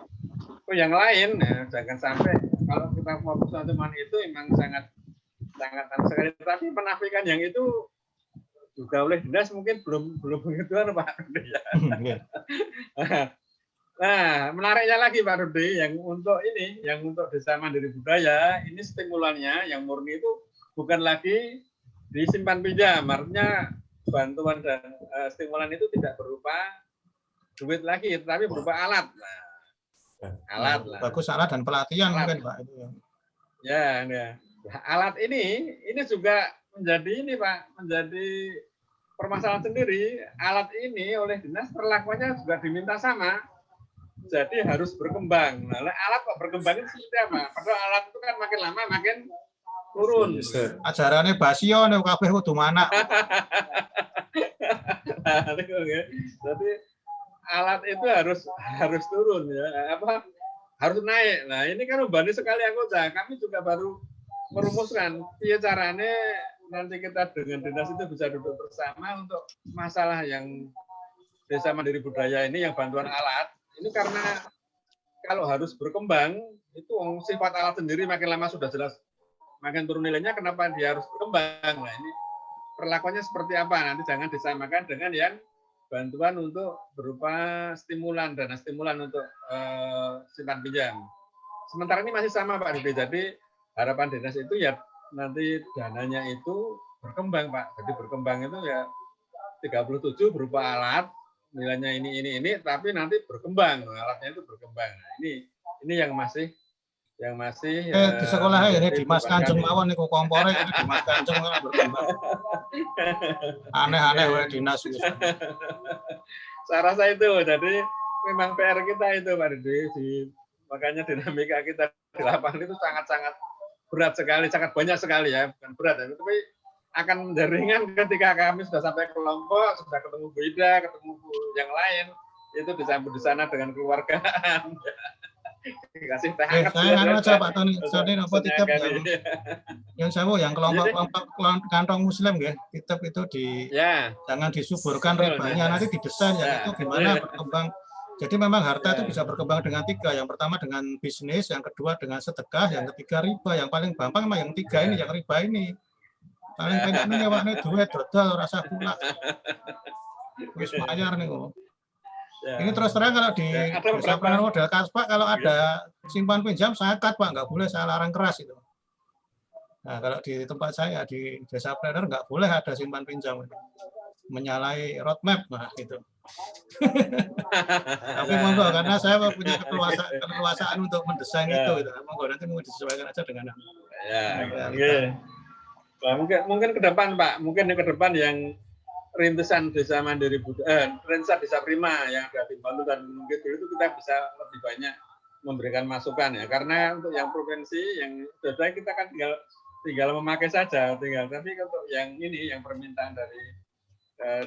ke yang lain. Ya, jangan sampai kalau kita fokus cuma itu memang sangat sekali. Tapi penafikan yang itu juga oleh dinas mungkin belum begituan Pak Rudi. Ya. Nah, menariknya lagi Pak Rudi yang untuk Desa Mandiri Budaya ini stimulannya yang murni itu bukan lagi disimpan pinjam, artinya bantuan dan stimulan itu tidak berupa duit lagi, tetapi berupa alat. Nah, alat lah. Bagus, alat dan pelatihan alat. mungkin Pak itu. Ya. Nah, alat ini juga menjadi ini Pak, menjadi permasalahan sendiri. Alat ini oleh dinas perlakuannya juga diminta sama, jadi harus berkembang. Nah, alat kok berkembang itu seperti apa? Padahal alat itu kan makin lama makin turun. Ajarannya Basio nih kabeh kudu mana. Jadi alat itu harus turun ya, harus naik. Nah, ini kan membebani sekali anggota. Kami juga baru merumuskan piye carane nanti kita dengan dinas itu bisa duduk bersama untuk masalah yang Desa Mandiri Budaya ini yang bantuan alat. Ini karena kalau harus berkembang itu sifat alat sendiri makin lama sudah jelas makin turun nilainya, kenapa dia harus berkembang. Nah, ini perlakuannya seperti apa, nanti jangan disamakan dengan yang bantuan untuk berupa stimulan, dana stimulan untuk simpan pinjam. Sementara ini masih sama Pak Dede, jadi harapan dinas itu ya nanti dananya itu berkembang Pak. Jadi berkembang itu ya 37 berupa alat, nilainya ini, tapi nanti berkembang, alatnya itu berkembang. Nah, ini yang masih di sekolah ini Dimas Kanjeng mawon niku kompore ini Dimas Kanjeng berkembang. Aneh-aneh wae dinas itu. Saya rasa itu, jadi memang PR kita itu Pak Dede, makanya dinamika kita di lapangan itu sangat-sangat berat sekali, sangat banyak sekali ya, bukan berat ya, tapi akan menjadi ringan ketika kami sudah sampai kelompok, sudah ketemu Bu Ida, ketemu yang lain, itu disambut di sana dengan keluargaan. Dikasih teh hangat. Saya anu aja Pak Tony, apa titip yang saya yang kelompok kantong muslim ya, titip itu jangan disuburkan ribanya, nanti didesain ya itu gimana berkembang. Jadi memang harta itu bisa berkembang dengan 3. Yang pertama dengan bisnis, yang kedua dengan sedekah, yang ketiga riba. Yang paling gampang mah yang 3 ini, yang riba ini. Paling pengen nyewakne duit dodol rasa pula. Wis bayar nih kok. Ini terus terang kalau di Desa Planner Model Kaspa kalau ada simpan pinjam zakat Pak, nggak boleh, saya larang keras itu. Nah kalau di tempat saya di Desa Planner nggak boleh ada simpan pinjam, menyalahi roadmap nah gitu. Tapi monggo karena saya punya keleluasaan untuk mendesain itu, gitu. Monggo nanti mau disesuaikan aja dengan Nah, mungkin ke depan Pak, mungkin ke depan yang rintisan Desa Mandiri Budaya, rintisan Desa Prima yang ada di Bantul dan Gunung Kidul itu kita bisa lebih banyak memberikan masukan ya, karena untuk yang provinsi yang sudah kita kan tinggal memakai saja, tapi untuk yang ini yang permintaan dari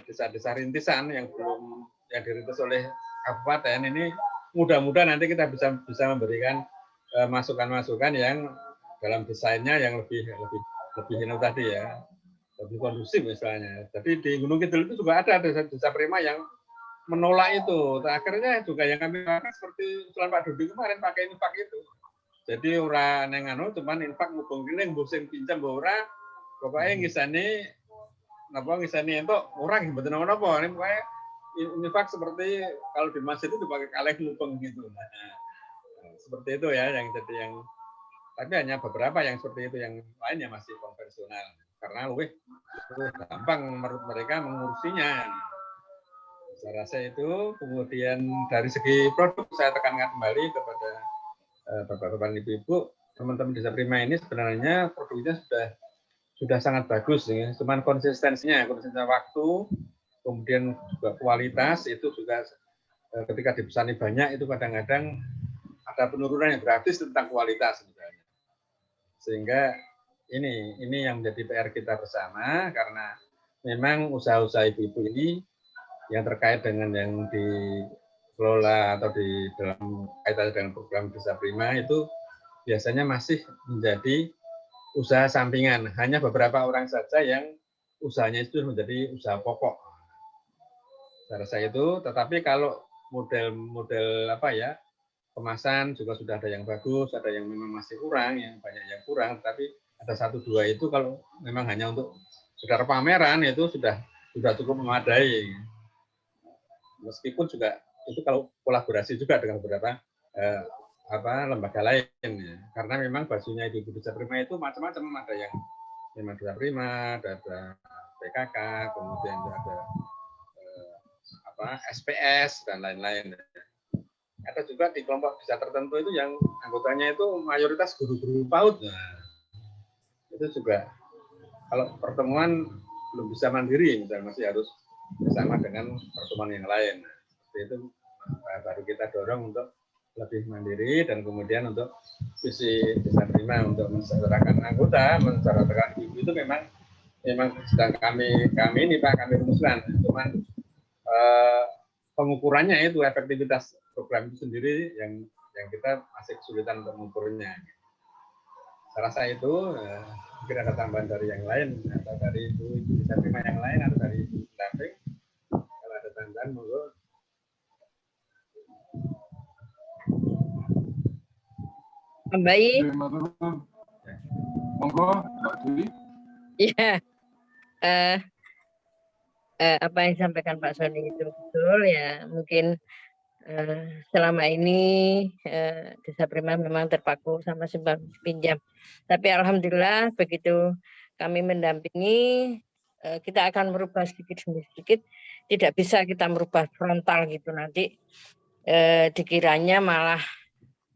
desa-desa rintisan yang belum yang dirintis oleh kabupaten ini, mudah-mudahan nanti kita bisa memberikan masukan-masukan yang dalam desainnya yang lebih ini tadi ya, lebih kondusif misalnya. Jadi di Gunung Kidul itu juga ada desa Prima yang menolak itu. Akhirnya juga yang kami pakai seperti usulan Pak Dodi kemarin pakai infak itu. Jadi ora neng anu cuman infak ngubung giling bosen pinjam ora. Pokoknya ngisani itu orang mboten napa-napa. Ini pokoknya infak seperti kalau di masjid itu dipakai kaleng ngubeng gitu. Nah, seperti itu ya yang jadi yang, tapi hanya beberapa yang seperti itu, yang lainnya masih konvensional karena lebih gampang menurut mereka mengurusinya. Saya rasa itu. Kemudian dari segi produk saya tekankan kembali kepada bapak-bapak ibu-ibu, teman-teman Desa Prima ini sebenarnya produknya sudah sangat bagus ya. Cuman konsistensinya waktu, kemudian juga kualitas itu juga ketika dipesani banyak itu kadang-kadang ada penurunan yang gratis tentang kualitas misalnya. Sehingga ini yang menjadi PR kita bersama, karena memang usaha-usaha ibu-ibu ini yang terkait dengan yang dikelola atau di dalam kaitan dengan program Desa Prima itu biasanya masih menjadi usaha sampingan. Hanya beberapa orang saja yang usahanya itu menjadi usaha pokok. Saya rasa itu. Tetapi kalau model kemasan juga sudah ada yang bagus, ada yang memang masih kurang, yang banyak yang kurang, tapi ada 1-2 itu kalau memang hanya untuk sekedar pameran itu sudah cukup memadai. Meskipun juga itu kalau kolaborasi juga dengan beberapa lembaga lain ya. Karena memang bajunya Ibu Desa Prima itu macam-macam, ada yang Lima Desa Prima, ada PKK, kemudian ada SPS dan lain-lain. Ada juga di kelompok desa tertentu itu yang anggotanya itu mayoritas guru-guru PAUD. Nah, itu juga kalau pertemuan belum bisa mandiri, misalnya masih harus bersama dengan pertemuan yang lain. Nah, seperti itu baru kita dorong untuk lebih mandiri dan kemudian untuk visi Desa Prima untuk mensejahterakan anggota, mensejahterakan ibu itu memang sedang kami ini Pak, kami rumuskan. Cuman pengukurannya itu efektivitas program itu sendiri yang kita masih kesulitan untuk mengukurnya. Saya rasa itu mungkin ada tambahan dari yang lain atau dari ibu Desa Prima yang lain atau dari ibu pendamping. Kalau ada tambahan monggo. Baik. Monggo Mbak Juli. Iya. Apa yang disampaikan Pak Sony itu betul ya. Mungkin selama ini Desa Prima memang terpaku sama sumbang pinjam. Tapi alhamdulillah begitu kami mendampingi, kita akan merubah sedikit demi sedikit. Tidak bisa kita merubah frontal gitu, nanti dikiranya malah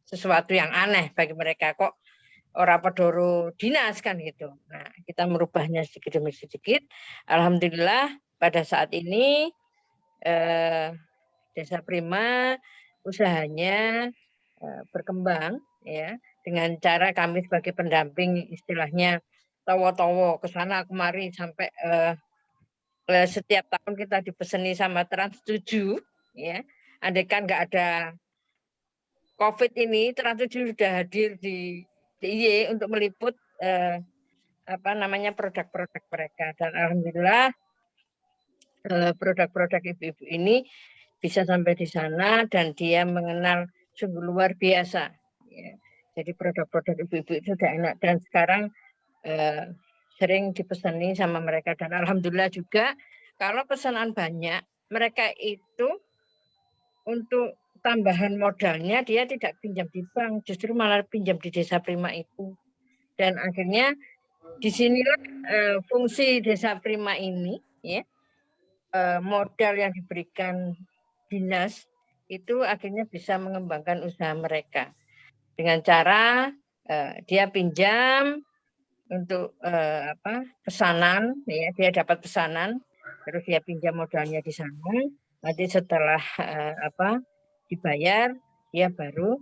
sesuatu yang aneh bagi mereka, kok ora pedoro dinas kan gitu. Nah, kita merubahnya sedikit demi sedikit. Alhamdulillah pada saat ini Desa Prima usahanya berkembang ya, dengan cara kami sebagai pendamping istilahnya towo-towo ke sana kemari sampai setiap tahun kita dipeseni sama Trans 7 ya. Andaikan nggak ada COVID ini, Trans 7 sudah hadir di DIY untuk meliput produk-produk mereka, dan alhamdulillah produk-produk ibu-ibu ini bisa sampai di sana dan dia mengenal sungguh luar biasa. Ya. Jadi produk-produk ibu-ibu itu sudah enak dan sekarang sering dipesani sama mereka, dan alhamdulillah juga kalau pesanan banyak mereka itu untuk tambahan modalnya dia tidak pinjam di bank, justru malah pinjam di Desa Prima itu. Dan akhirnya disinilah fungsi Desa Prima ini ya, modal yang diberikan dinas itu akhirnya bisa mengembangkan usaha mereka dengan cara dia pinjam untuk pesanan ya, dia dapat pesanan terus dia pinjam modalnya di sana, nanti setelah dibayar dia baru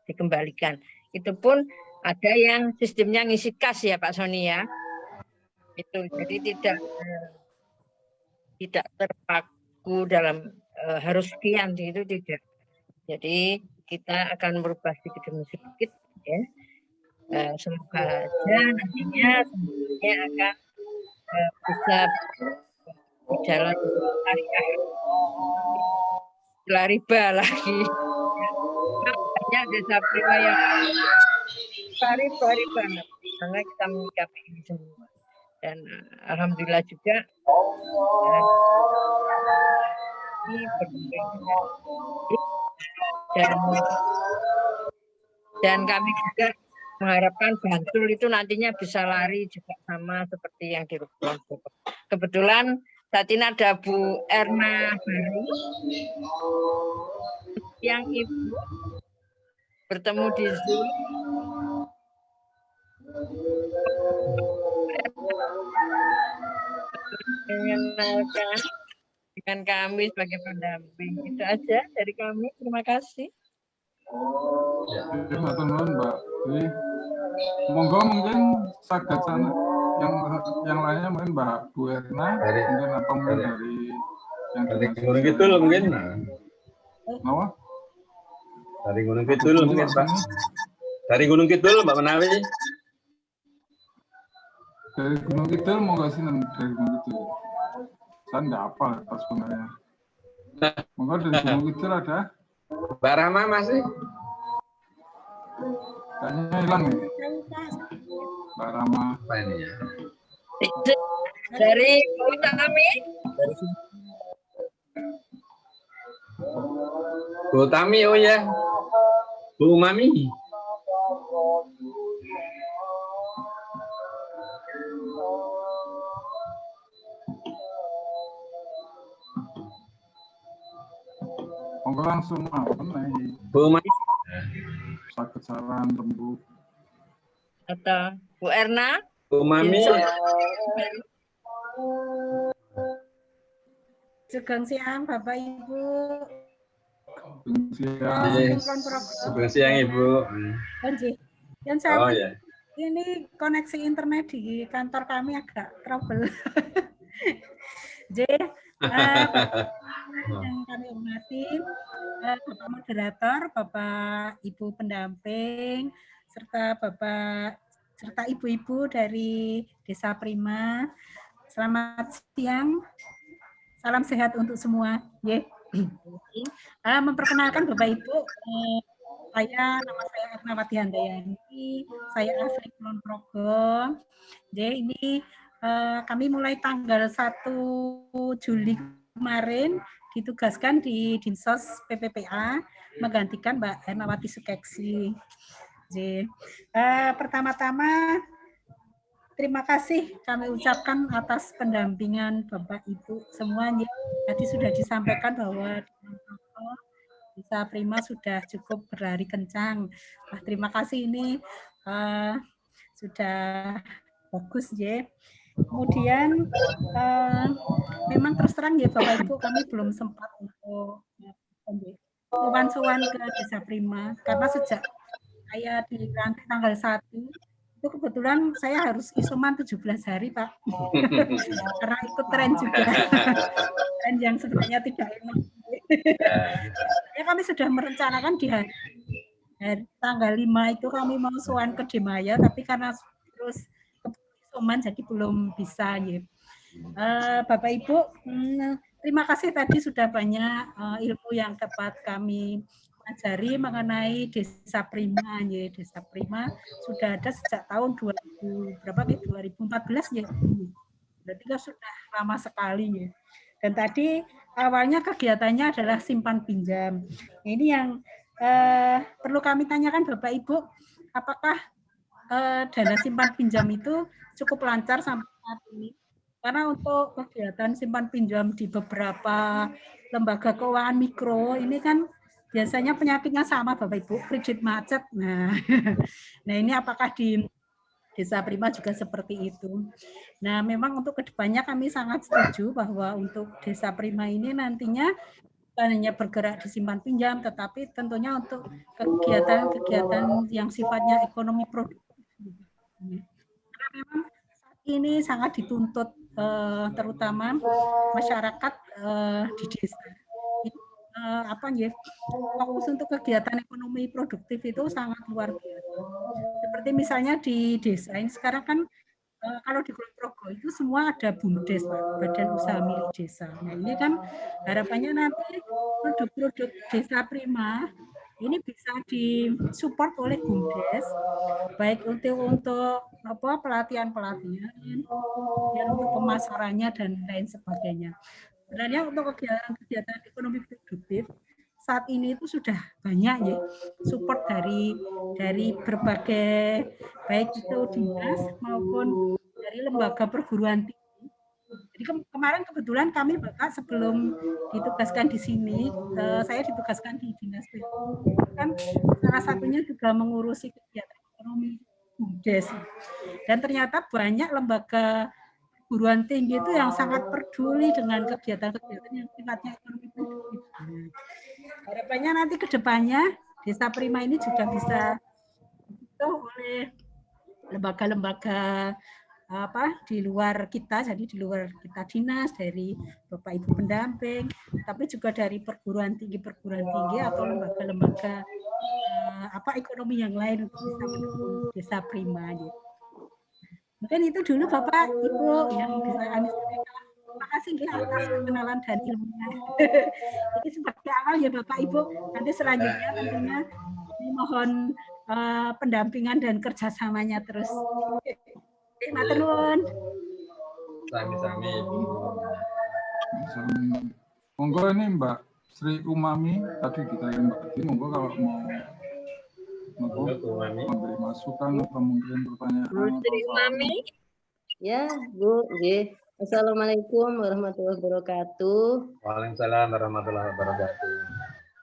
dikembalikan. Itu pun ada yang sistemnya ngisi kas ya Pak Sony ya, itu jadi tidak terpaku dalam harus sekian, itu tidak. Jadi kita akan merubah sedikit demi sedikit ya. Semoga aja nantinya semuanya akan bisa berjalan riba lagi. Banyak Desa Prima yang riba karena kita menyikapi ini semua. Dan alhamdulillah juga ini dan kami juga mengharapkan Bantul itu nantinya bisa lari juga sama seperti yang di Kulon Progo. Kebetulan saat ini ada Bu Erna baru yang ibu bertemu di Zoom. Mengenalkan dengan kami sebagai pendamping. Itu aja dari kami. Terima kasih. Terima kasih Mbak. Jadi, monggo mungkin saged sana yang lainnya mungkin Mbak Bu Erna mungkin atau mungkin dari yang dari Gunung Kidul mungkin. Apa? Dari Gunung Kidul mungkin Pak. Dari Gunung Kidul Mbak Menawi. Dari Gunung Kidul monggo sih dari Gunung Kidul. Saya nggak hafal pas sebenarnya. Monggo dari Gunung Kidul ada? Mbak Rama masih? Kayaknya hilang nih. Mbak Rama. Apa ini ya? Dari kami. Bu Tami, oh ya. Bu Mami. Monggo langsung mawon Bu Mami. saged saran rembuk. Atau Bu Erna? Bu Mami. Sugeng siang Bapak Ibu. Sugeng siang Ibu. Dan saya Oh ya. ini koneksi internet di kantor kami agak trouble. Jadi yang kami hormati Bapak Moderator, Bapak Ibu pendamping, serta ibu-ibu dari Desa Prima. Selamat siang, salam sehat untuk semua. Memperkenalkan Bapak Ibu, nama saya Ernawati Handayani, saya asli Kulon Progo. Jadi ini kami mulai tanggal 1 Juli kemarin ditugaskan di Dinsos PPPA menggantikan Mbak Ernawati Sukeksi. Jadi, pertama-tama terima kasih kami ucapkan atas pendampingan Bapak Ibu semuanya. Tadi sudah disampaikan bahwa Desa Prima sudah cukup berlari kencang. Terima kasih ini sudah bagus ya. Kemudian memang terus terang ya Bapak Ibu kami belum sempat untuk sowan-sowan ke Desa Prima karena sejak saya dilantik tanggal 1 itu kebetulan saya harus isoman 17 hari Pak. Karena ikut tren juga. Tren yang sebenarnya tidak enak. Ya kami sudah merencanakan di hari tanggal 5 itu kami mau sowan ke Demaya tapi karena terus isoman jadi belum bisa ya. Bapak Ibu, terima kasih tadi sudah banyak ilmu yang dapat kami pelajari mengenai Desa Prima ya. Desa Prima sudah ada sejak tahun 2014 ya. Berarti kan sudah lama sekali ya. Dan tadi awalnya kegiatannya adalah simpan pinjam. Ini yang perlu kami tanyakan Bapak Ibu, apakah dana simpan pinjam itu cukup lancar sampai saat ini? Karena untuk kegiatan simpan pinjam di beberapa lembaga keuangan mikro ini kan biasanya penyakitnya sama Bapak Ibu, kredit macet. Nah ini apakah di Desa Prima juga seperti itu? Nah, memang untuk kedepannya kami sangat setuju bahwa untuk Desa Prima ini nantinya bukan hanya bergerak di simpan pinjam, tetapi tentunya untuk kegiatan-kegiatan yang sifatnya ekonomi produktif. Karena memang saat ini sangat dituntut terutama masyarakat di desa. Fokus untuk kegiatan ekonomi produktif itu sangat luar biasa. Seperti misalnya di desa ini sekarang kan kalau di Kulon Progo itu semua ada BUMDes, Pak, Badan Usaha Milik Desa. Nah ini kan harapannya nanti produk-produk Desa Prima ini bisa disupport oleh BUMDes, baik untuk pelatihan-pelatihan, dan untuk pemasarannya dan lain sebagainya. Sebenarnya untuk kegiatan ekonomi produktif saat ini itu sudah banyak ya support dari berbagai baik itu dinas maupun dari lembaga perguruan tinggi. Jadi kemarin kebetulan kami Bapak sebelum ditugaskan di sini, saya ditugaskan di dinas kan salah satunya juga mengurusi kegiatan ekonomi BUMDes. Dan ternyata banyak lembaga perguruan tinggi itu yang sangat peduli dengan kegiatan-kegiatan yang sifatnya ekonomi produktif. Harapannya nanti ke depannya Desa Prima ini juga bisa oleh lembaga-lembaga di luar kita, jadi di luar kita dinas, dari Bapak Ibu pendamping, tapi juga dari perguruan tinggi atau lembaga-lembaga ekonomi yang lain untuk bisa mendukung Desa Prima. Gitu. Mungkin itu dulu Bapak Ibu yang bisa kami sampaikan. Terima kasih atas perkenalan dan ilmunya. Ini sebagai awal ya Bapak Ibu. Nanti selanjutnya tentunya mohon pendampingan dan kerjasamanya terus. Matur nuwun. Sami-sami Ibu. Monggo ini Mbak Sri Umami tadi ditanya Mbak Adi, monggo kalau mau memberi masukan atau mungkin pertanyaan. Bu Sri Umami. Ya, Bu. Assalamualaikum warahmatullahi wabarakatuh. Waalaikumsalam warahmatullahi wabarakatuh.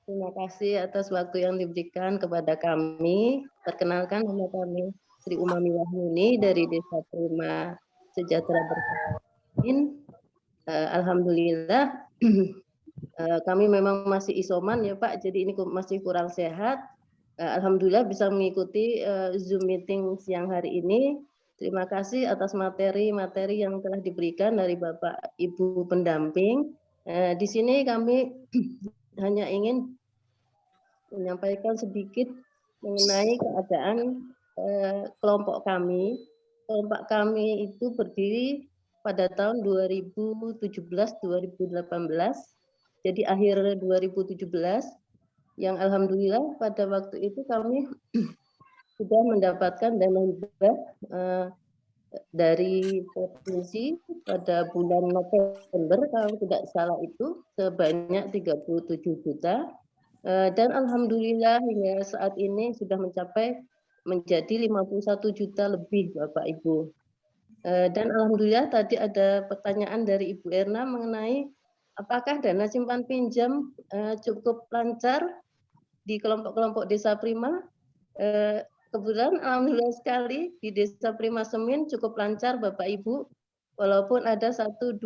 Terima kasih atas waktu yang diberikan kepada kami. Perkenalkan nama kami Sri Umami Wahyuni dari Desa Prima Sejahtera Bersamin. Alhamdulillah kami memang masih isoman ya Pak, jadi ini masih kurang sehat. Alhamdulillah bisa mengikuti Zoom meeting siang hari ini. Terima kasih atas materi-materi yang telah diberikan dari Bapak Ibu pendamping. Di sini kami hanya ingin menyampaikan sedikit mengenai keadaan kelompok kami. Kelompok kami itu berdiri pada tahun 2017-2018, jadi akhir 2017, yang alhamdulillah pada waktu itu kami sudah mendapatkan dana hibah dari provinsi pada bulan November kalau tidak salah itu sebanyak 37 juta. Dan alhamdulillah hingga saat ini sudah menjadi 51 juta lebih Bapak Ibu. Dan alhamdulillah tadi ada pertanyaan dari Ibu Erna mengenai apakah dana simpan pinjam cukup lancar di kelompok-kelompok Desa Prima. Kebetulan alhamdulillah sekali di Desa Prima Semin cukup lancar Bapak Ibu, walaupun ada 1-2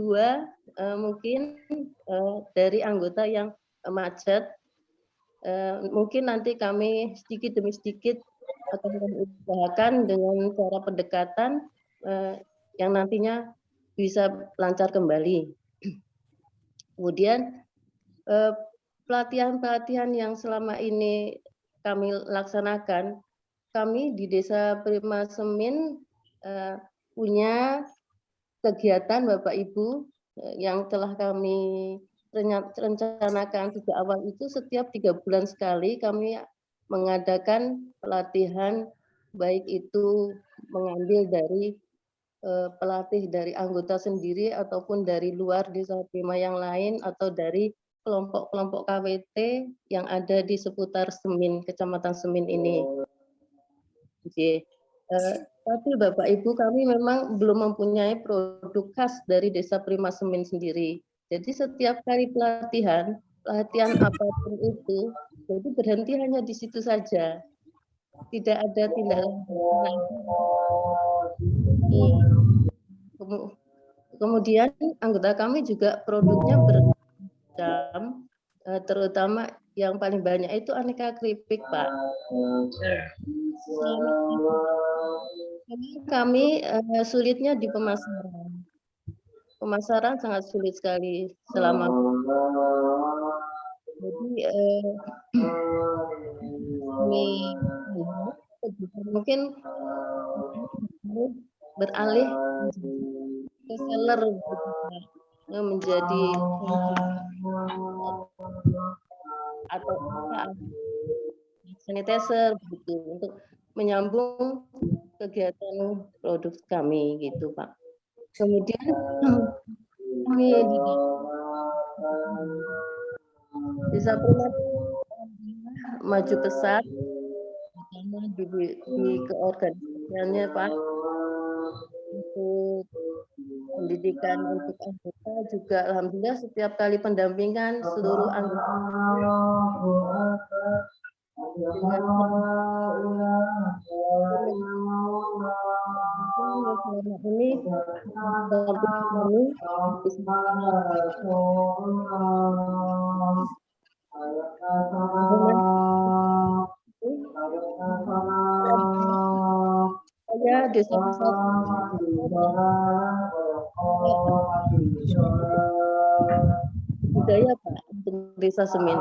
mungkin dari anggota yang macet. Mungkin nanti kami sedikit demi sedikit akan kami usahakan dengan cara pendekatan yang nantinya bisa lancar kembali. Kemudian pelatihan-pelatihan yang selama ini kami laksanakan, kami di Desa Prima Semin punya kegiatan Bapak Ibu yang telah kami rencanakan sejak awal itu setiap 3 bulan sekali kami mengadakan pelatihan, baik itu mengambil dari pelatih dari anggota sendiri ataupun dari luar Desa Prima yang lain atau dari kelompok-kelompok KWT yang ada di seputar Semin, Kecamatan Semin ini. Oke. Tapi Bapak Ibu kami memang belum mempunyai produk khas dari Desa Prima Semin sendiri. Jadi setiap kali pelatihan apapun itu, jadi berhenti hanya di situ saja. Tidak ada tindak lanjut. Kemudian anggota kami juga produknya beragam, terutama yang paling banyak itu aneka keripik, Pak. Kami sulitnya di pemasaran. Pemasaran sangat sulit sekali selama. Jadi mungkin beralih ke seller menjadi atau sanitizer begitu untuk menyambung kegiatan produk kami gitu Pak. Kemudian kami di Desa Prima maju pesat di keorganisasiannya Pak, untuk pendidikan untuk anggota juga alhamdulillah setiap kali pendampingan seluruh anggota ini saya Desa budaya Pak untuk Desa Semin.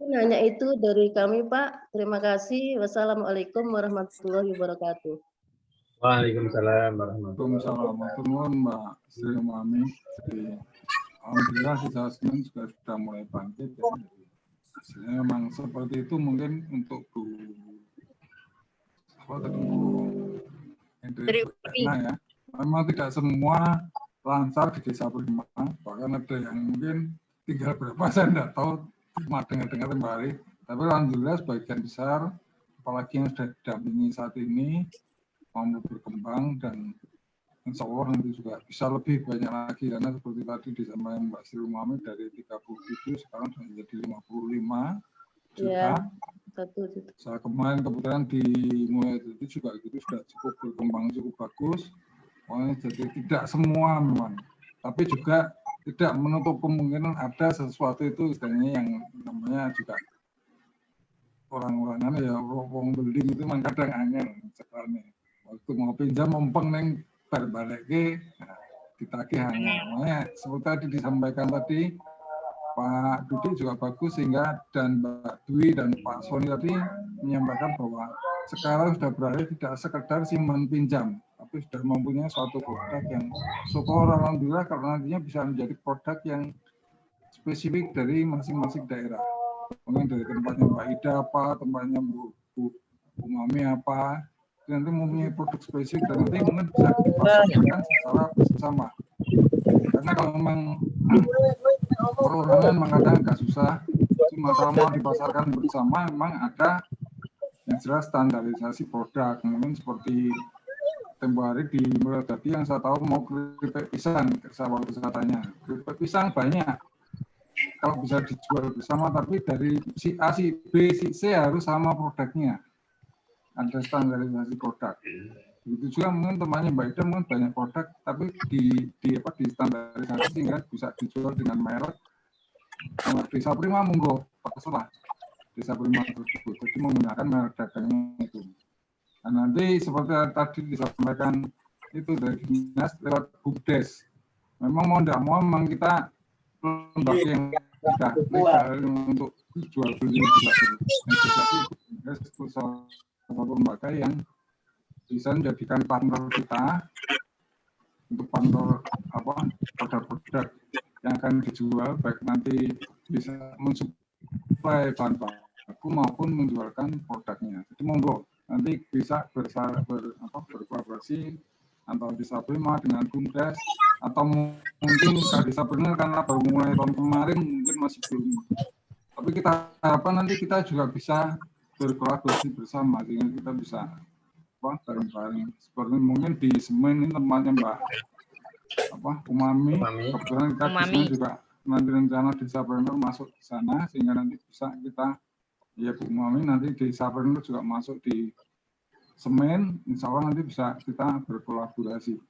Hanya itu dari kami Pak. Terima kasih. Wassalamualaikum warahmatullahi wabarakatuh. Waalaikumsalam warahmatullahi wabarakatuh. Mbak Sri Umami. Alhamdulillah Desa Semin juga sudah mulai bangkit. Hasilnya memang seperti itu mungkin untuk ya. Memang tidak semua lancar di Desa Prima, bahkan ada yang mungkin tinggal berapa saya tidak tahu, cuma dengar-dengar kembali. Tapi alhamdulillah sebagian besar, apalagi yang sudah didampingi saat ini, mampu berkembang dan insya Allah nanti juga bisa lebih banyak lagi, karena seperti tadi disampaikan Mbak Sri Umami dari 37 sekarang sudah menjadi 55 juta. Ya, 1 juta. Saya kemarin kebetulan di mulai itu juga gitu sudah cukup berkembang cukup bagus. Jadi tidak semua memang, tapi juga tidak menutup kemungkinan ada sesuatu itu istilahnya yang namanya juga orang-orang ya wong building itu memang kadang angel sebenarnya. Waktu mau pinjam mumpeng neng balik nah, ditagih angel. Makanya seperti tadi disampaikan tadi Pak Dudi juga bagus, sehingga dan Mbak Dwi dan Pak Soni tadi menyampaikan bahwa sekarang sudah beralih tidak sekedar simpan pinjam, tapi sudah mempunyai suatu produk yang syukur alhamdulillah karena nantinya bisa menjadi produk yang spesifik dari masing-masing daerah. Mungkin dari tempatnya Mbak Ida apa, tempatnya Bu Mami apa, nanti mempunyai produk spesifik dan nanti mungkin bisa dipasarkan secara bersama. Karena kalau memang perorangan mengatakan agak susah, cuma kalau mau dipasarkan bersama memang ada yang jelas standarisasi produk. Mungkin seperti tempoh hari di Muradadi yang saya tahu mau keripik pisang, saya waktu saya tanya, keripik pisang banyak. Kalau bisa dijual bersama, tapi dari si A, si B, si C harus sama produknya. Ada standarisasi produk. Begitu juga mungkin temannya Mbak Ida mungkin banyak produk, tapi di standarisasi sehingga bisa dijual dengan merek. Desa Prima monggo, terserah Desa Prima tersebut. Jadi menggunakan merek dagangnya itu. Nah, nanti seperti tadi disampaikan itu dari dinas lewat BUMDes. Memang mau tidak mau memang kita lembaga yang sudah legal untuk jual beli itu salah satu lembaga yang bisa menjadikan partner kita untuk partner produk-produk yang akan dijual, baik nanti bisa mensuplai bahan baku maupun menjualkan produknya. Jadi monggo nanti bisa berkolaborasi antara Desa Prima dengan BUMDes, atau mungkin Desa Prima karena baru mulai tahun kemarin mungkin masih belum. Tapi kita harapkan nanti kita juga bisa berkolaborasi bersama sehingga kita bisa bareng-bareng. Seperti mungkin di Semen ini tempatnya Mbak Umami. Kebetulan kita di sana juga nanti rencana Desa Prima masuk ke sana sehingga nanti bisa kita ya Bu Umami nanti Desa Prima juga masuk di Semen, insya Allah nanti bisa kita berkolaborasi.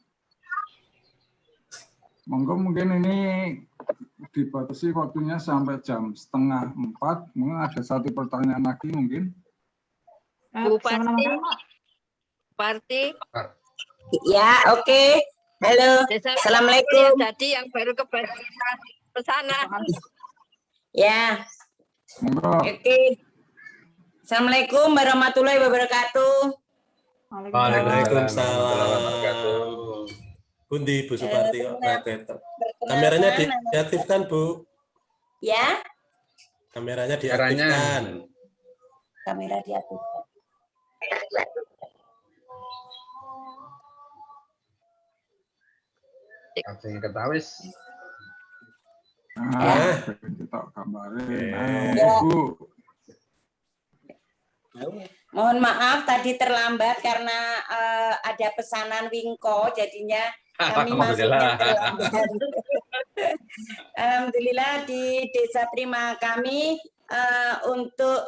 Monggo mungkin ini dibatasi waktunya sampai jam 3:30. Mungkin ada satu pertanyaan lagi mungkin. Bu Parti. Ya, oke. Halo. Assalamualaikum. Tadi yang baru ke pesanan. Ya. Monggo. Oke. Assalamualaikum warahmatullahi wabarakatuh. Waalaikumsalam. Bundi Bu Suparti kameranya diaktifkan Bu. Ya. Kameranya diaktifkan. Kamera diaktifkan. Kasih ketawis. Kita gambarin. Bu. Mohon maaf tadi terlambat karena ada pesanan Wingko, jadinya kami masuknya terlambat. Alhamdulillah di Desa Prima kami untuk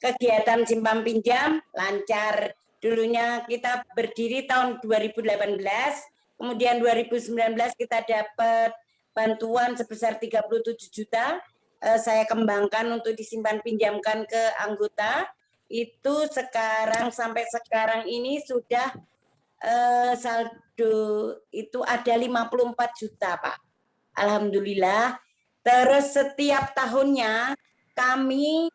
kegiatan simpan pinjam lancar. Dulunya kita berdiri tahun 2018, kemudian 2019 kita dapat bantuan sebesar 37 juta. Saya kembangkan untuk disimpan pinjamkan ke anggota. Itu sekarang sampai sekarang ini sudah saldo itu ada 54 juta Pak. Alhamdulillah. Terus setiap tahunnya kami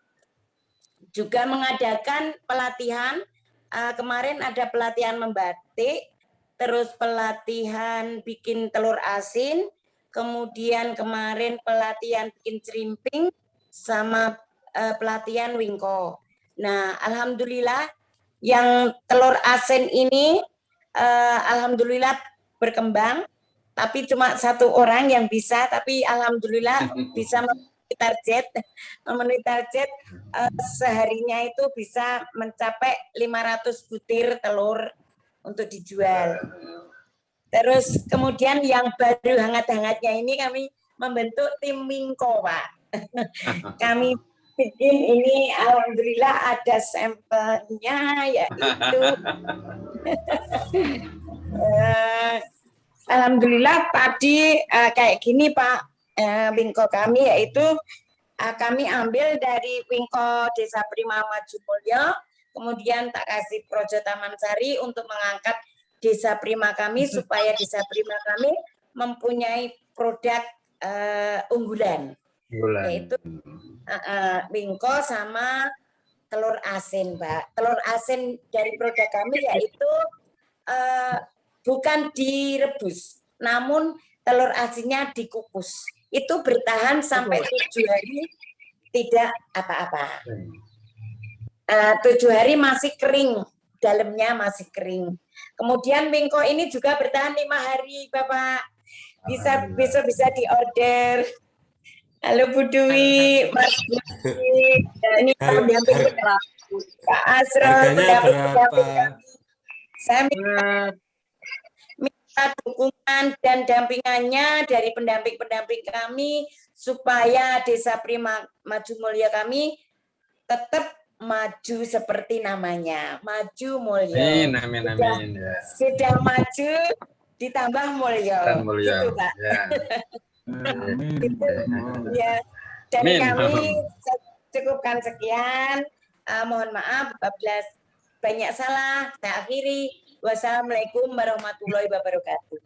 juga mengadakan pelatihan. Kemarin ada pelatihan membatik, terus pelatihan bikin telur asin, kemudian kemarin pelatihan bikin cerimping, sama pelatihan Wingko. Nah, alhamdulillah yang telur asin ini alhamdulillah berkembang, tapi cuma 1 orang yang bisa, tapi alhamdulillah bisa memenuhi target seharinya itu bisa mencapai 500 butir telur untuk dijual. Terus kemudian yang baru hangat-hangatnya ini kami membentuk tim Wingko, Pak. Kami bikin ini, alhamdulillah ada sampelnya, yaitu alhamdulillah tadi kayak gini Pak, Wingko kami yaitu kami ambil dari Wingko Desa Prima Maju Mulyo, kemudian tak kasih Projo Taman Sari untuk mengangkat Desa Prima kami supaya Desa Prima kami mempunyai produk unggulan, yaitu Wingko sama telur asin, Pak. Telur asin dari produk kami yaitu bukan direbus, namun telur asinnya dikukus. Itu bertahan sampai 7 hari tidak apa-apa. 7 hari masih kering, dalamnya masih kering. Kemudian Wingko ini juga bertahan 5 hari, Bapak. Besok bisa diorder. Halo Bu Dwi, Mas Dwi, ini pendamping Pak Asrul, pendamping. Saya minta dukungan dan dampingannya dari pendamping-pendamping kami supaya Desa Prima Maju Mulyo kami tetap maju seperti namanya, Maju Mulyo. Amin. Sudah maju ditambah mulyo. Gitu, Pak. Ya. Ya. Dari kami cukupkan sekian. Mohon maaf apabila banyak salah. Saya akhiri. Wassalamualaikum warahmatullahi wabarakatuh.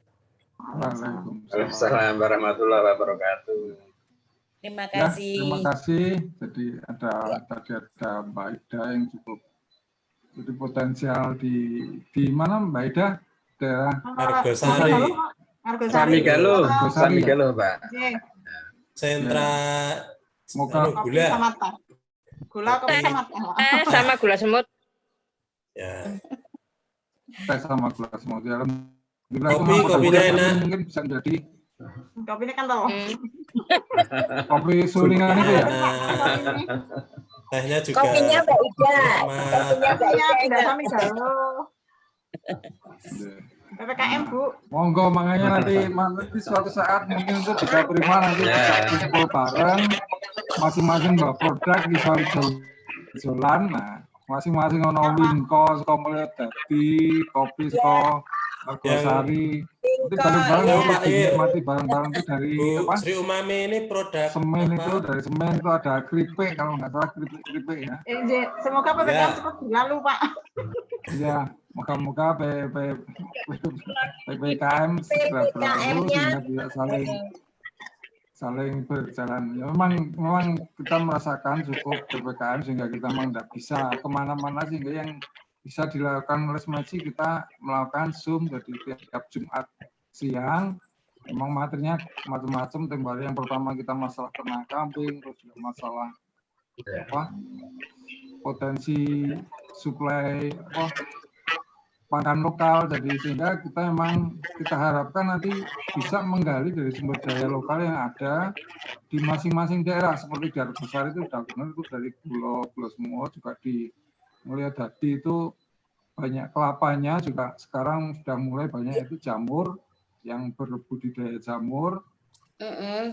Waalaikumsalam warahmatullahi wabarakatuh. Terima kasih. Terima kasih. Jadi tadi ada Mbak Ida yang cukup jadi potensial di mana Mbak Ida? Daerah Argosari. Samigalo, Pak. Sentra gula. Gula sama gula semut. Ya. Teh sama gula semut. Kopinya enak. Mungkin bisa jadi. Kopinya kan tahu. Kopi sulingan itu ya. Tehnya juga. Kopinya Mbak Ida. Kopinya tidak Samigalo. PPKM Bu. Monggo makanya nanti suatu saat mungkin itu Desa Prima nanti bisa kumpul bareng masing-masing bawa produk di isolan. Nah, masing-masing ono Wingko, saka Mulyo Dadi, kopi saka Argosari. Itu bareng-bareng mati bareng-bareng itu dari apa? Sri Umami ini produk semen apa? Itu dari semen itu ada keripik kalau nggak salah keripik ya. Semoga PPKM cepat berlalu Pak. Ya, moga-moga PPKM segera berlalu sehingga tidak saling berjalan. Ya, memang kita merasakan cukup PPKM sehingga kita memang tidak bisa kemana-mana sehingga yang bisa dilakukan oleh Semaji kita melakukan Zoom jadi tiap Jumat siang. Memang materinya macam-macam. Tempat yang pertama kita masalah ternak kambing, terus juga masalah potensi suplai pakan lokal, jadi sehingga kita harapkan nanti bisa menggali dari sumber daya lokal yang ada di masing-masing daerah seperti di Argosari itu sudah benar itu dari Pulau semua juga di Mulyo Dadi itu banyak kelapanya juga sekarang sudah mulai banyak itu jamur yang berbudidaya jamur.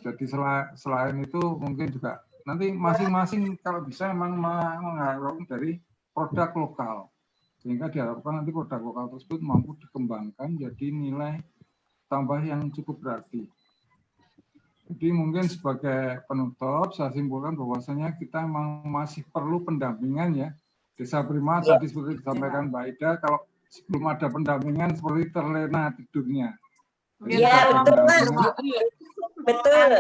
Jadi selain itu mungkin juga nanti masing-masing kalau bisa memang mengharapkan dari produk lokal. Sehingga diharapkan nanti produk lokal tersebut mampu dikembangkan jadi nilai tambah yang cukup berarti. Jadi mungkin sebagai penutup saya simpulkan bahwasanya kita memang masih perlu pendampingan ya. Desa Prima tadi seperti disampaikan Mbak Ida, kalau sebelum ada pendampingan seperti terlena tidurnya. Iya betul Pak. Betul.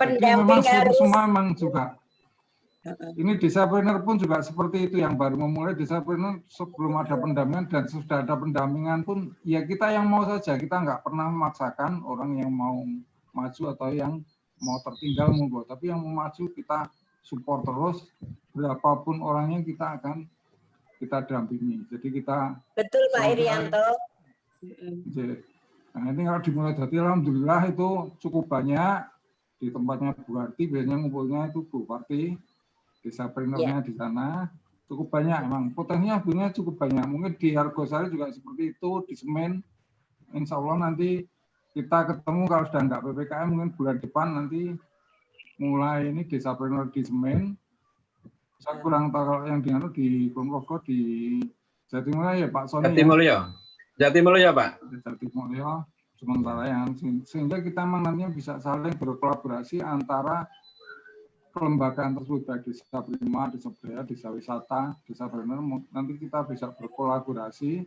Pendamping harus semua memang juga. Ini Desapreneur pun juga seperti itu yang baru memulai Desapreneur sebelum ada pendampingan dan sudah ada pendampingan pun ya kita yang mau saja, kita nggak pernah memaksakan orang yang mau maju atau yang mau tertinggal monggo, tapi yang mau maju kita support terus, berapapun orangnya kita dampingi. Jadi kita betul Pak Irianto. Nah ini kalau dimulai dari alhamdulillah itu cukup banyak di tempatnya Bu Harti, biasanya ngumpulnya itu Bu Harti, Desapreneurnya di sana cukup banyak, emang potensinya sebenarnya cukup banyak. Mungkin di Argosari juga seperti itu, di Semen insya Allah nanti kita ketemu kalau sudah nggak PPKM mungkin bulan depan nanti mulai ini Desapreneur di Semen. Saya kurang tahu kalau yang di Ponorogo di Jatimulyo ya Pak Sony. Jatimulyo Pak. Jatimulyo sementara yang sehingga kita memang nantinya bisa saling berkolaborasi antara kelembagaan tersebut baik Desa Prima, Desa Budaya, Desa Wisata, Desapreneur, nanti kita bisa berkolaborasi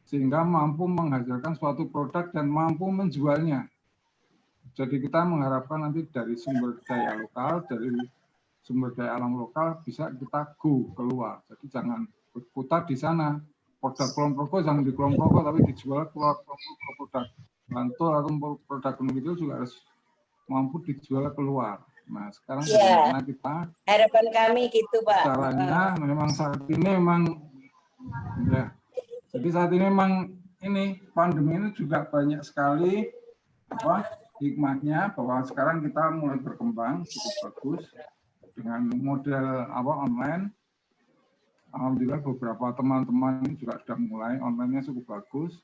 sehingga mampu menghasilkan suatu produk dan mampu menjualnya. Jadi kita mengharapkan nanti dari sumber daya lokal, dari sumber daya alam lokal bisa kita go keluar. Jadi jangan berputar di sana. Produk Kulon jangan di Kulon Progo tapi dijual keluar produk Bantul atau produk Gunung Kidul juga harus mampu dijual keluar. Nah sekarang bagaimana kita harapan kami gitu Pak. Caranya memang saat ini memang ya. Jadi saat ini memang ini pandemi ini juga banyak sekali hikmahnya bahwa sekarang kita mulai berkembang cukup bagus dengan model online. Alhamdulillah beberapa teman-teman ini juga sudah mulai online-nya cukup bagus.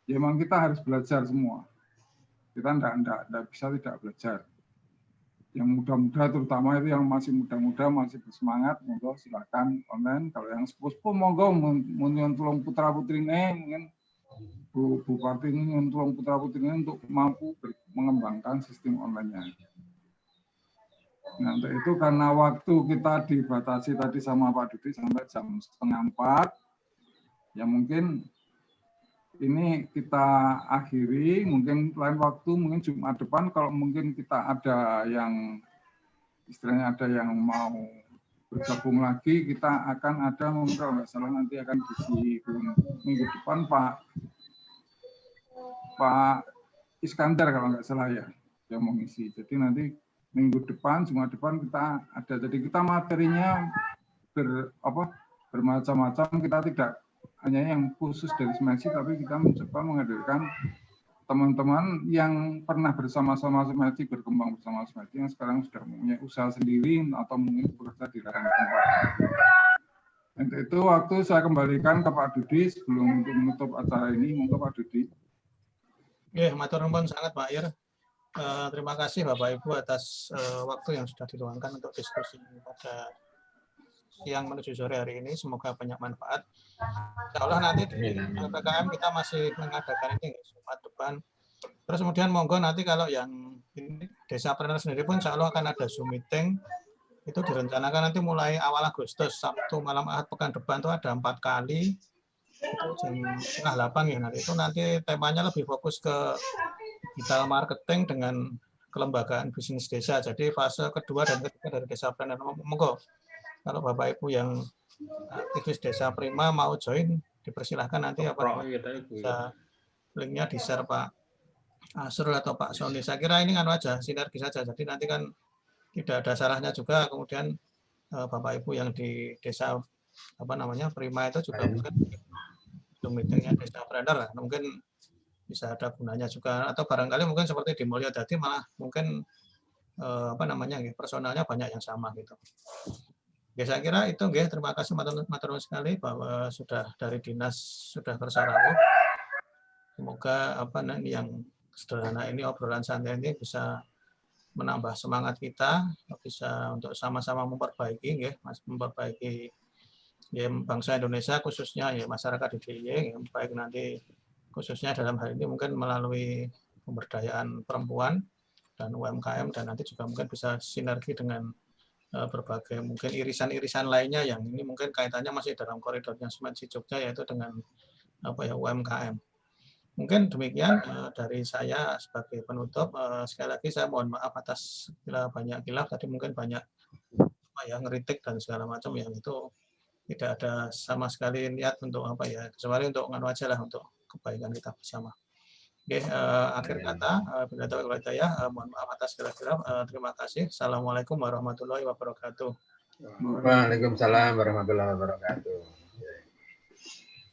Ya memang kita harus belajar semua. Kita tidak bisa tidak belajar. Yang muda-muda terutama itu yang masih muda-muda masih bersemangat, monggo silakan online. Kalau yang sepuh-sepuh monggo mun tulung putra-putri mungkin Bu Bupati ini tulung putra-putri untuk mampu mengembangkan sistem online-nya. Nah, untuk itu karena waktu kita dibatasi tadi sama Pak Dudi sampai jam 3:30, ya mungkin ini kita akhiri, mungkin lain waktu, mungkin Jumat depan kalau mungkin kita ada yang istilahnya ada yang mau bergabung lagi, kita akan ada mungkin kalau nggak salah nanti akan diisi minggu depan Pak Iskandar kalau nggak salah ya yang mau ngisi. Jadi nanti minggu depan, Jumat depan kita ada. Jadi kita materinya bermacam-macam. Kita tidak hanya yang khusus dari Smedsi, tapi kita mencoba menghadirkan teman-teman yang pernah bersama-sama Smedsi, berkembang bersama Smedsi, yang sekarang sudah mempunyai usaha sendiri atau mungkin bekerja di lain tempat. Untuk itu waktu saya kembalikan ke Pak Dudi sebelum untuk menutup acara ini. Monggo Pak Dudi. Ya, matur nuwun sangat Pak Ir. Terima kasih Bapak Ibu atas waktu yang sudah diluangkan untuk diskusi pada siang menuju sore hari ini. Semoga banyak manfaat. Insya Allah nanti di PPKM kita masih mengadakan ini Jumat depan. Terus kemudian monggo nanti kalau yang ini Desapreneur sendiri pun insya Allah akan ada Zoom meeting. Itu direncanakan nanti mulai awal Agustus, Sabtu malam Ahad pekan depan itu ada 4 kali. Itu jam 7:30 ya nanti. Itu nanti temanya lebih fokus ke digital marketing dengan kelembagaan bisnis desa. Jadi fase kedua dan ketiga dari Desapreneur. Monggo kalau Bapak Ibu yang aktivis Desa Prima mau join, dipersilahkan nanti bisa linknya di-share Pak Asrul atau Pak Sony. Saya kira ini aja sinergi saja. Jadi nanti kan tidak ada salahnya juga kemudian Bapak Ibu yang di desa Prima itu juga mungkin meetingnya Desapreneur mungkin bisa ada gunanya juga, atau barangkali mungkin seperti di Mulyodadi malah mungkin personalnya banyak yang sama gitu. Ya, saya kira itu nggih, terima kasih matur sekali bahwa sudah dari dinas sudah tersarawuh. Semoga yang sederhana ini, obrolan santai ini bisa menambah semangat kita, bisa untuk sama-sama memperbaiki memperbaiki ya, bangsa Indonesia khususnya ya masyarakat di DIY, baik nanti khususnya dalam hal ini mungkin melalui pemberdayaan perempuan dan UMKM, dan nanti juga mungkin bisa sinergi dengan berbagai mungkin irisan-irisan lainnya yang ini mungkin kaitannya masih dalam koridornya Smedsi Jogja, yaitu dengan UMKM. Mungkin demikian dari saya sebagai penutup. Sekali lagi saya mohon maaf atas bila banyak khilaf tadi, mungkin banyak ngeritik dan segala macam yang itu tidak ada sama sekali niat untuk kecuali untuk aja lah, untuk kebaikan kita bersama. Oke, akhir kata, mohon maaf atas segala khilaf. Terima kasih. Assalamualaikum warahmatullahi wabarakatuh. Waalaikumsalam warahmatullahi wabarakatuh.